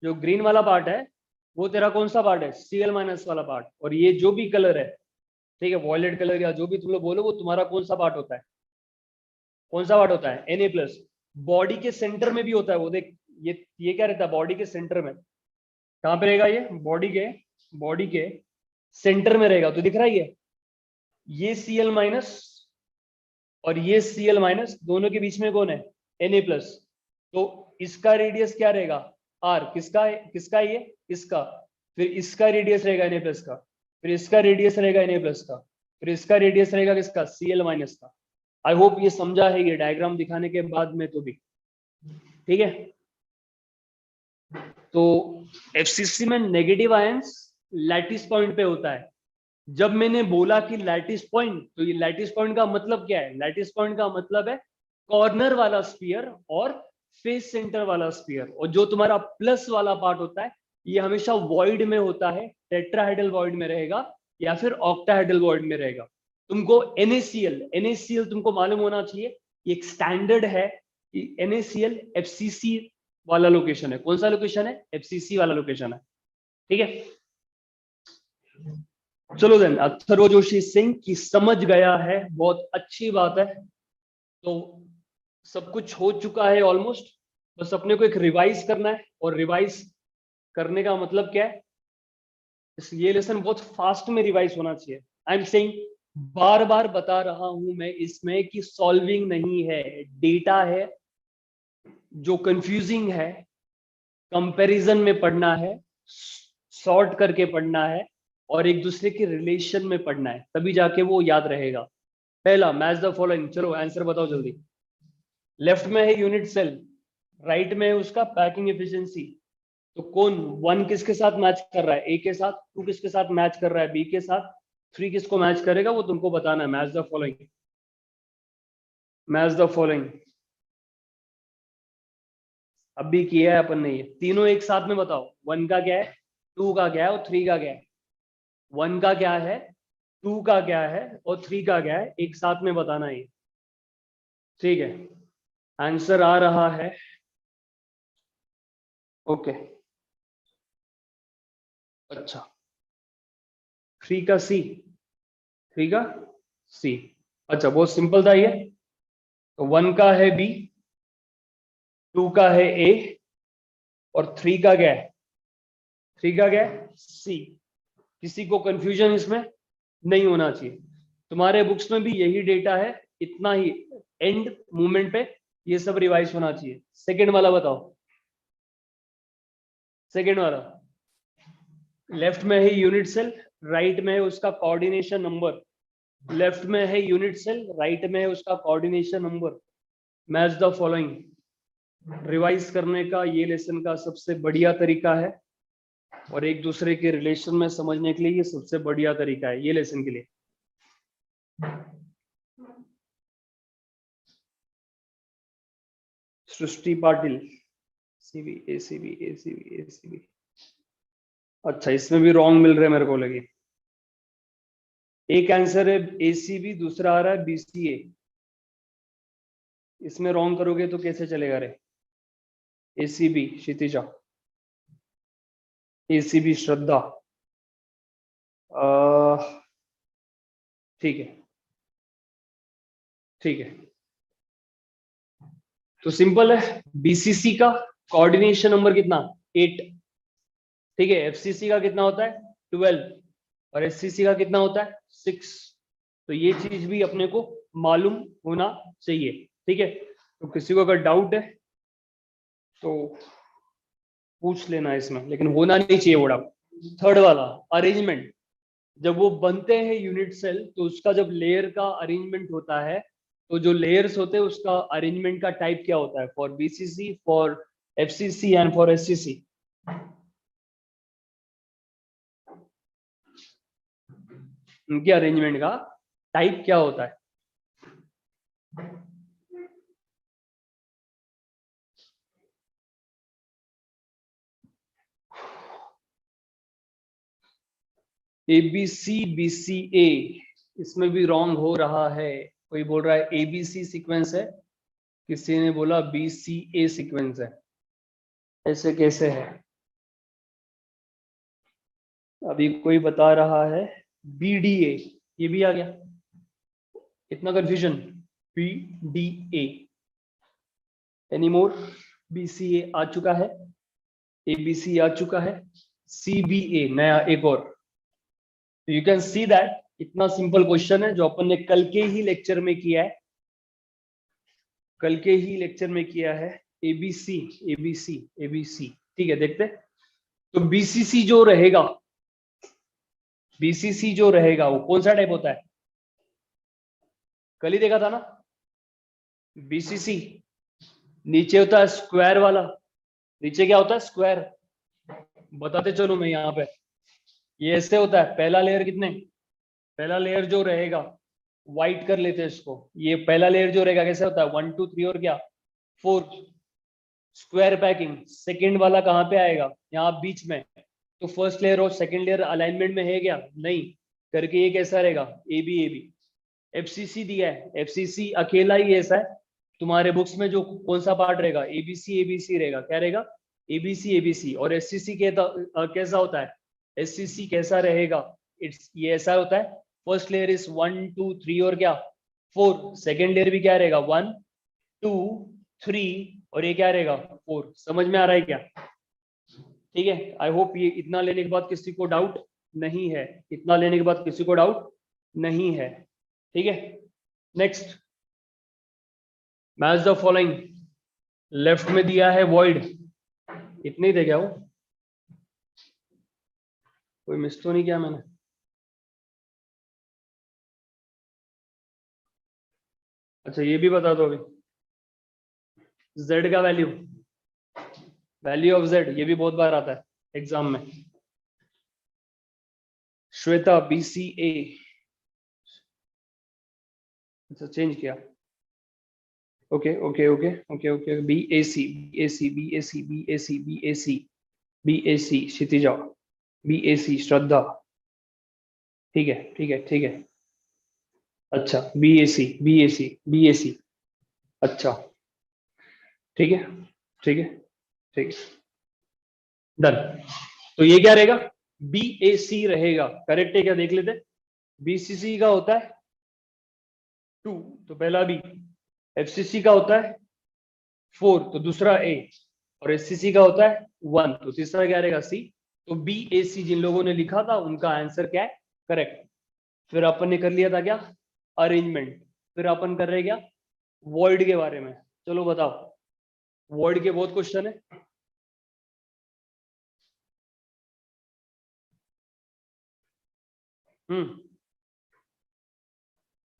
जो ग्रीन वाला पार्ट है वो तेरा कौन सा पार्ट है, Cl- वाला पार्ट। और ये जो भी कलर है, ठीक है, वॉयलेट कलर या जो भी तुम लोग बोलो, वो तुम्हारा कौन सा पार्ट होता है, कौन सा पार्ट होता है, Na+। बॉडी के सेंटर में भी होता है वो, देख ये क्या रहता है बॉडी के सेंटर में, कहां पे रहेगा ये, बॉडी के सेंटर में रहेगा। तो दिख रहा है ये Cl- और ये Cl- दोनों के बीच में कौन है, Na+। तो इसका रेडियस क्या रहेगा, r, किसका है, किसका ये, इसका, फिर इसका रेडियस रहेगा Na+ का, फिर इसका रेडियस रहेगा Na+ का, फिर इसका रेडियस रहेगा किसका, Cl- का। आई होप ये समझा है ये डायग्राम दिखाने के बाद में तो भी, ठीक है। तो FCC में नेगेटिव आयंस लैटिस पॉइंट पे होता है। जब मैंने बोला कि लैटिस पॉइंट, तो ये लैटिस पॉइंट का मतलब क्या है, लैटिस पॉइंट का मतलब है कॉर्नर वाला स्फीयर और फेस सेंटर वाला स्फीयर। और जो तुम्हारा प्लस वाला पार्ट होता है ये हमेशा वॉइड में होता है, टेट्राहेड्रल वॉइड में रहेगा या फिर ऑक्टाहेड्रल वॉइड में रहेगा। तुमको NaCl तुमको मालूम होना चाहिए, ये एक स्टैंडर्ड है कि NaCl FCC वाला लोकेशन है। कौन सा लोकेशन है? FCC वाला लोकेशन है, ठीक है। चलो देन, अथर्व जोशी सिंह की समझ गया है, बहुत अच्छी बात है। तो सब कुछ हो चुका है ऑलमोस्ट, बस अपने को एक रिवाइज करना है। और रिवाइज करने का मतलब क्या है? ये लेसन बहुत फास्ट में रिवाइज होना चाहिए। आई एम सेइंग, बार बार बता रहा हूं मैं इसमें कि सॉल्विंग नहीं है, डेटा है जो कंफ्यूजिंग है, कंपैरिजन में पढ़ना है, सॉर्ट करके पढ़ना है और एक दूसरे के रिलेशन में पढ़ना है, तभी जाके वो याद रहेगा। पहला, मैच द फॉलोइंग। चलो आंसर बताओ जल्दी। लेफ्ट में है यूनिट सेल, राइट में है उसका पैकिंग एफिशिएंसी। तो कौन 1 किसके साथ मैच कर रहा है? ए के साथ। 2 किसके साथ मैच कर रहा है? बी के साथ। 3 किसको मैच करेगा? वो तुमको बताना है। Match the following, match the following. अभी किया है अपन ने ये तीनों एक साथ में बताओ। 1 का क्या है, 2 का क्या है और 3 का क्या है? 1 का क्या है, 2 का क्या है और 3 का क्या है? एक साथ में बताना है, ठीक है। आंसर आ रहा है, ओके। अच्छा, 3 का सी, 3 का सी। अच्छा, बहुत सिंपल था ये। तो 1 का है बी, 2 का है ए और 3 का क्या है? 3 का क्या है? सी। किसी को कंफ्यूजन इसमें नहीं होना चाहिए। तुम्हारे बुक्स में भी यही डेटा है, इतना ही एंड मूवमेंट पे ये सब रिवाइज होना चाहिए। सेकंड वाला बताओ। सेकंड वाला, लेफ्ट में है यूनिट सेल, राइट में है उसका कोऑर्डिनेशन नंबर। लेफ्ट में है यूनिट सेल, राइट में है उसका coordination number. Match the following. Revise करने का ये लेसन का सबसे बढ़िया तरीका है और एक दूसरे के रिलेशन में समझने के लिए ये सबसे बढ़िया तरीका है ये लेसन के लिए। Srishti Patil, CB ACB ACB ACB. अच्छा, इसमें भी रॉन्ग मिल रहे मेरे को लगे। एक आंसर है एसीबी, दूसरा आ रहा है बीसीए। इसमें रॉन्ग करोगे तो कैसे चलेगा रे? एसीबी क्षितिजा, एसीबी श्रद्धा। ठीक है, ठीक है। तो सिंपल है, बीसीसी का कोऑर्डिनेशन नंबर कितना? 8, ठीक है। एफसीसी का कितना होता है? 12 और एससीसी का कितना होता है? 6। तो ये चीज भी अपने को मालूम होना चाहिए, ठीक है। तो किसी को अगर डाउट है तो पूछ लेना इसमें, लेकिन होना नहीं चाहिए वो डाउट। थर्ड वाला, अरेंजमेंट। जब वो बनते हैं यूनिट सेल, तो उसका जब लेयर का अरेंजमेंट होता है, तो जो लेयर्स होते हैं उसका अरेंजमेंट का टाइप क्या होता है? For BCC, for FCC and for SCC. उनके अरेंजमेंट का टाइप क्या होता है? एबीसी बीसीए, इसमें भी रॉन्ग हो रहा है। कोई बोल रहा है एबीसी सीक्वेंस है, किसी ने बोला बीसीए सीक्वेंस है। ऐसे कैसे है? अभी कोई बता रहा है बीडीए, ये भी आ गया। कितना confusion? BDA any more? BCA आ चुका है, एबीसी आ चुका है, सीबीए नया एक और। यू कैन सी दैट इतना सिंपल क्वेश्चन है जो अपन ने कल के ही लेक्चर में किया है, कल के ही लेक्चर में किया है। एबीसी एबीसी एबीसी, ठीक है। देखते, तो बीसीसी जो रहेगा, बीसीसी जो रहेगा वो कौन सा टाइप होता है? कल ही देखा था ना। बीसीसी नीचे होता है स्क्वायर वाला। नीचे क्या होता है? स्क्वायर। बताते चलो मैं यहाँ पे। ये ऐसे होता है। पहला लेयर कितने? पहला लेयर जो रहेगा, व्हाइट कर लेते हैं इसको। ये पहला लेयर जो रहेगा कैसे होता है? 1 2 3 और क्या 4, स्क्वायर पैकिंग। सेकेंड वाला कहाँ पे आएगा? यहाँ बीच में। तो फर्स्ट लेयर और सेकेंड लेयर अलाइनमेंट में है क्या? नहीं। करके ये कैसा रहेगा? ए बी FCC दिया है, FCC अकेला ही ऐसा है। तुम्हारे बुक्स में जो कौन सा पार्ट रहेगा, ABC रहेगा, क्या रहेगा, ABC। और SCC कैसा होता है, SCC कैसा रहेगा, ये ऐसा होता है, फर्स्ट लेयर इज 1 2 3 और क्या 4, सेकेंड लेयर भी क्या रहेगा 1 2 3 और ये क्या रहेगा 4। समझ में आ रहा है क्या? ठीक है, आई होप ये इतना लेने के बाद किसी को डाउट नहीं है, इतना लेने के बाद किसी को डाउट नहीं है। ठीक है, next, match the following. Left में दिया है वॉइड, इतने ही थे क्या वो, कोई मिस तो नहीं किया मैंने? अच्छा ये भी बता दो अभी, z का वैल्यू, वैल्यू ऑफ z, ये भी बहुत बार आता है एग्जाम में। श्वेता BCA, अच्छा चेंज किया, okay okay okay okay okay, BAC Kshitija, BAC श्रद्धा, ठीक है ठीक है ठीक है, अच्छा BAC, अच्छा ठीक है ठीक है ठीक है, डन। तो ये क्या रहेगा, BAC रहेगा, करेक्ट है क्या, देख लेते। BCC का होता है 2, तो पहला B, FCC का होता है 4, तो दूसरा A, और SCC का होता है 1, तो तीसरा क्या रहेगा C। तो BAC जिन लोगों ने लिखा था उनका आंसर क्या है, करेक्ट। फिर अपन ने कर लिया था क्या, अरेंजमेंट। फिर अपन कर रहे क्या, वॉइड के बारे में। चलो बताओ, वॉइड के बहुत क्वेश्चन है।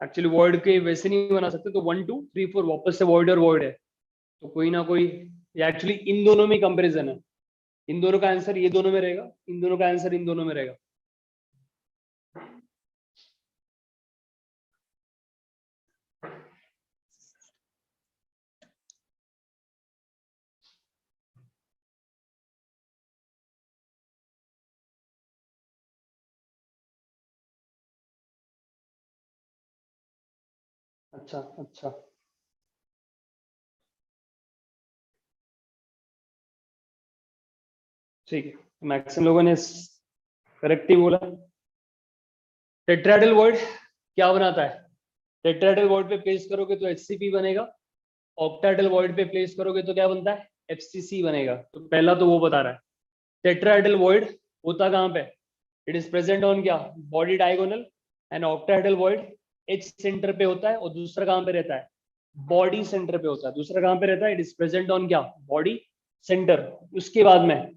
एक्चुअली वॉइड के वैसे नहीं बना सकते, तो 1 2 3 4 वापस से वॉइड और वॉइड है, तो कोई ना कोई, ये एक्चुअली इन दोनों में कंपैरिजन है, इन दोनों का आंसर ये दोनों में रहेगा, इन दोनों का आंसर इन दोनों में रहेगा। अच्छा अच्छा, ठीक है, मैक्सिमम लोगों ने करेक्ट ही बोला। टेट्राहेड्रल वॉइड क्या बनाता है, टेट्राहेड्रल वॉइड पे प्लेस करोगे तो HCP बनेगा, ऑक्टाहेड्रल वॉइड पे प्लेस करोगे तो क्या बनता है, FCC बनेगा। तो पहला तो वो बता रहा है। टेट्राहेड्रल वॉइड होता कहाँ पे, इट इज प्रेजेंट ऑन क्या, body diagonal, and octahedral void H centre पे होता है, और दूसरा कहाँ पे रहता है, बॉडी सेंटर पे होता है। दूसरा कहाँ पे रहता है, इट इज प्रेजेंट ऑन क्या, बॉडी सेंटर। उसके बाद में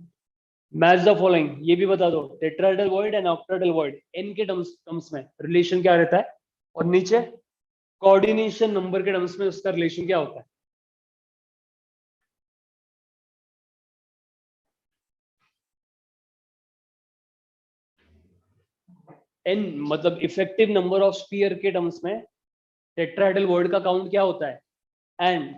मैच द फॉलोइंग, ये भी बता दो, tetrahedral void and octahedral void n के टर्म्स में रिलेशन क्या रहता है, और नीचे कोऑर्डिनेशन नंबर के टर्म्स में उसका रिलेशन क्या होता है। n मतलब इफेक्टिव नंबर ऑफ स्फीयर के टर्म्स में टेट्राहेड्रल वॉइड का काउंट क्या होता है, and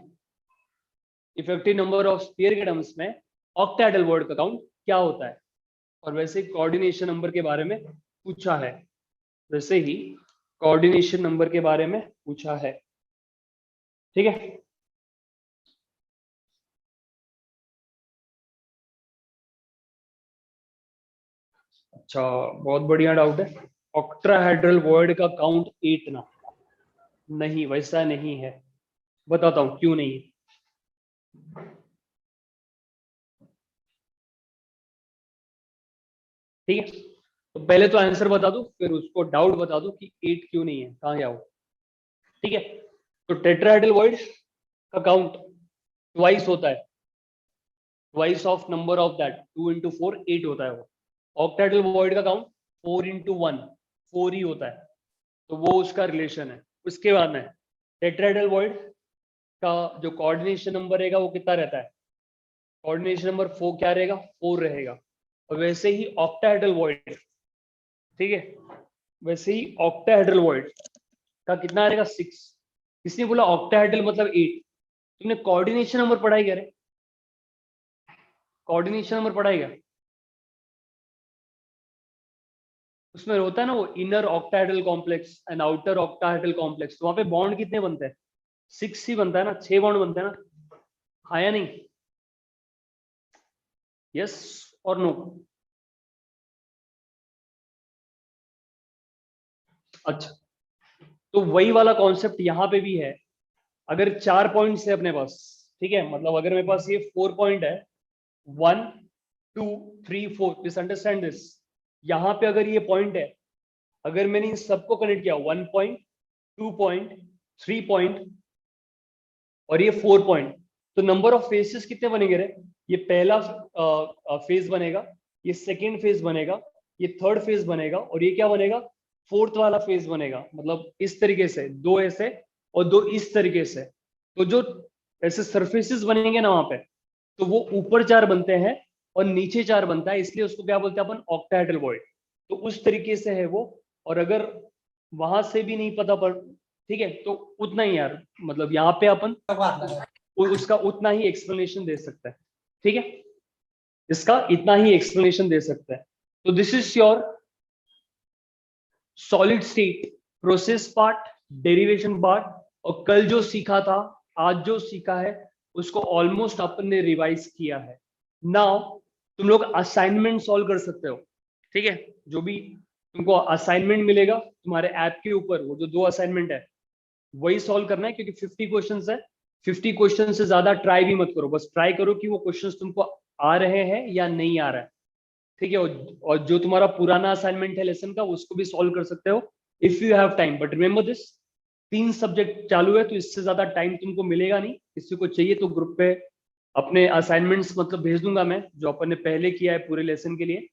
effective number of sphere के टर्म्स में ऑक्टाहेड्रल वॉइड का काउंट क्या होता है। और वैसे कोऑर्डिनेशन नंबर के बारे में पूछा है, वैसे ही कोऑर्डिनेशन नंबर के बारे में पूछा है। ठीक है, अच्छा बहुत बढ़िया डाउट है। ऑक्टाहेड्रल वॉइड का काउंट 8 ना, नहीं वैसा नहीं है, बताता हूं क्यों नहीं है। ठीक है, तो पहले तो आंसर बता दूं, फिर उसको डाउट बता दूं कि 8 क्यों नहीं है, कहां जाओ। ठीक है, तो टेट्राहेड्रल वॉइड का काउंट ट्वाइस होता है, twice of number of that, 2 into 4 8 होता है वो। ऑक्टाहेड्रल वॉइड का काउंट 4 into 1 4 ही होता है, तो वो उसका रिलेशन है। उसके बाद में टेट्राहेड्रल वॉइड का जो कोऑर्डिनेशन नंबर रहेगा वो कितना रहता है, कोऑर्डिनेशन नंबर 4 क्या रहेगा, 4 रहेगा। और वैसे ही ऑक्टाहेड्रल वॉइड, ठीक है, वैसे ही ऑक्टाहेड्रल वॉइड का कितना रहेगा, 6। किसने बोला ऑक्टाहेड्रल मतलब 8, तुमने कोऑर्डिनेशन नंबर पढ़ाई क्या रे, कोऑर्डिनेशन नंबर पढ़ाई क्या, उसमें होता है ना वो inner octahedral complex and outer octahedral complex, तो वहां पे बॉन्ड कितने बनते हैं? 6 ही बनता है ना, 6 बॉन्ड बनते हैं ना, हाँ या नहीं? यस और नो? अच्छा, तो वही वाला कॉन्सेप्ट यहाँ पे भी है। अगर 4 पॉइंट्स है अपने पास, ठीक है, मतलब अगर मेरे पास ये 4 पॉइंट है, 1 2 3 4, दिस अंडरस्टैंड दिस। यहाँ पे अगर ये पॉइंट है, अगर मैंने इन सबको कनेक्ट किया 1 पॉइंट 2 पॉइंट 3 पॉइंट और ये 4 पॉइंट, तो नंबर ऑफ फेसेस कितने बनेंगे रे? ये पहला फेज बनेगा, ये सेकेंड फेज बनेगा, ये थर्ड फेज बनेगा और ये क्या बनेगा? फोर्थ वाला फेज बनेगा। मतलब इस तरीके से 2 ऐसे और 2 इस तरीके से। तो जो ऐसे सरफेसेस बनेंगे ना वहां पे, तो वो ऊपर 4 बनते हैं और नीचे 4 बनता है, इसलिए उसको क्या बोलते हैं अपन? Octahedral void. तो उस तरीके से है वो। और अगर वहां से भी नहीं पता पड़, ठीक है, तो उतना ही यार, मतलब यहाँ पे अपन उसका उतना ही एक्सप्लेनेशन दे सकता है, ठीक है, इसका इतना ही एक्सप्लेनेशन दे सकता है। तो this is your solid state process part, derivation part. और कल जो सीखा था, आज जो सीखा है, उसको ऑलमोस्ट अपन ने रिवाइज किया है। नाउ तुम लोग असाइनमेंट सॉल्व कर सकते हो, ठीक है, जो भी तुमको असाइनमेंट मिलेगा तुम्हारे ऐप के ऊपर, वो जो 2 असाइनमेंट है वही सॉल्व करना है, क्योंकि 50 क्वेश्चंस है। 50 क्वेश्चन से ज्यादा ट्राई भी मत करो, बस ट्राई करो कि वो क्वेश्चंस तुमको आ रहे हैं या नहीं आ रहा है, ठीक है। और जो तुम्हारा पुराना असाइनमेंट है लेसन का, उसको भी सॉल्व कर सकते हो if you have time. But remember this, 3 subject चालू है, तो इससे ज्यादा टाइम तुमको मिलेगा नहीं। किसी को चाहिए तो ग्रुप पे अपने असाइनमेंट्स मतलब भेज दूंगा मैं, जो अपन ने पहले किया है पूरे लेसन के लिए,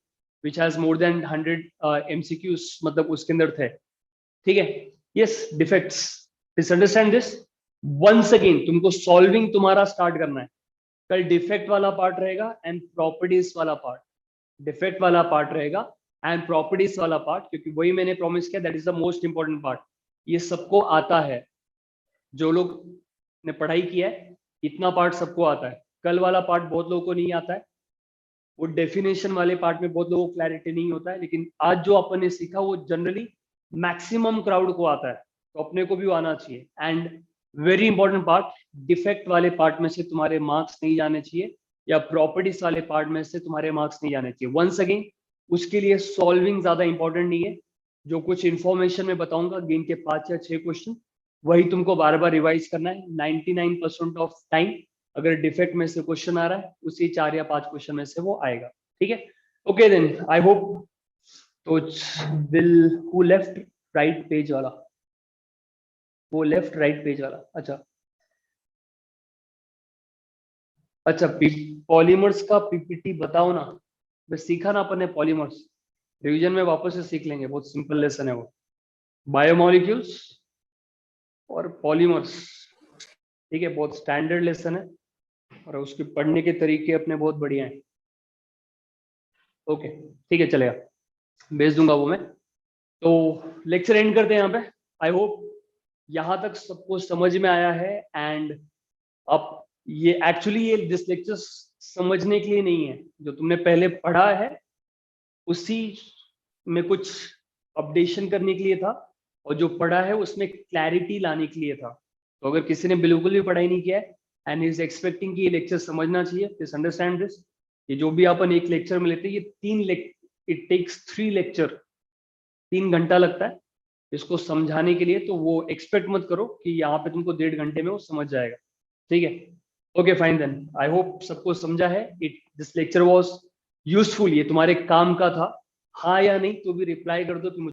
which has more than 100 MCQs, मतलब उसके अंदर थे, ठीक है। Yes, defects, this understand this. Once again तुमको सॉल्विंग तुम्हारा स्टार्ट करना है। कल डिफेक्ट वाला पार्ट रहेगा एंड प्रॉपर्टीज वाला पार्ट, डिफेक्ट वाला पार्ट रहेगा एंड प्रॉपर्टीज वाला पार्ट, क्योंकि वही मैंने प्रॉमिस किया, that is the most important part. ये सबको आता है, जो लोग ने पढ़ाई किया है इतना पार्ट सबको आता है। कल वाला पार्ट बहुत लोगों को नहीं आता है, वो डेफिनेशन वाले पार्ट में बहुत लोगों को क्लैरिटी नहीं होता है, लेकिन आज जो अपन ने सीखा वो जनरली मैक्सिमम क्राउड को आता है, तो अपने को भी आना चाहिए। And very important part, defect वाले पार्ट में से तुम्हारे मार्क्स नहीं जाने चाहिए, या प्रॉपर्टीज वाले पार्ट में से तुम्हारे मार्क्स नहीं जाने चाहिए। वंस अगेन उसके लिए सॉल्विंग ज्यादा इंपॉर्टेंट नहीं है, जो कुछ इंफॉर्मेशन में बताऊंगा गेम के 5 या 6 क्वेश्चन, वही तुमको बार बार रिवाइज करना है। 99% ऑफ टाइम अगर डिफेक्ट में से क्वेश्चन आ रहा है, उसी 4 या 5 क्वेश्चन में से वो आएगा, ठीक है। Okay then, I hope. तो will who left right page वाला, वो लेफ्ट राइट पेज वाला, अच्छा पॉलीमर्स का पीपीटी बताओ ना। बस सीखा ना अपन ने पॉलीमर्स, रिवीजन में वापस से सीख लेंगे, बहुत सिंपल लेसन है वो। बायोमोलिक्यूल्स और पॉलीमर्स, ठीक है, बहुत स्टैंडर्ड लेसन है और उसके पढ़ने के तरीके अपने बहुत बढ़िया हैं। ओके, ठीक है, चलेगा, भेज दूंगा वो मैं। तो लेक्चर एंड करते हैं यहाँ पे। आई होप यहाँ तक सबको समझ में आया है। एंड अब ये एक्चुअली ये दिस लेक्चर समझने के लिए नहीं है, जो तुमने पहले पढ़ा है उसी में कुछ अपडेशन करने के लिए था, और जो पढ़ा है उसमें क्लैरिटी लाने के लिए था। तो अगर किसी ने बिल्कुल भी पढ़ाई नहीं किया है एंड इज एक्सपेक्टिंग कि ये लेक्चर समझना चाहिए, प्लीज अंडरस्टैंड दिस। ये जो भी अपन एक लेक्चर में लेते हैं, ये इट टेक्स 3 लेक्चर, 3 घंटा लगता है इसको समझाने के लिए। तो वो एक्सपेक्ट मत करो कि यहाँ पे तुमको 1.5 घंटे में वो समझ जाएगा, ठीक है। Okay fine then, I hope सबको समझा है। दिस लेक्चर वाज यूजफुल, ये तुम्हारे काम का था, हाँ या नहीं तो भी रिप्लाई कर दो कि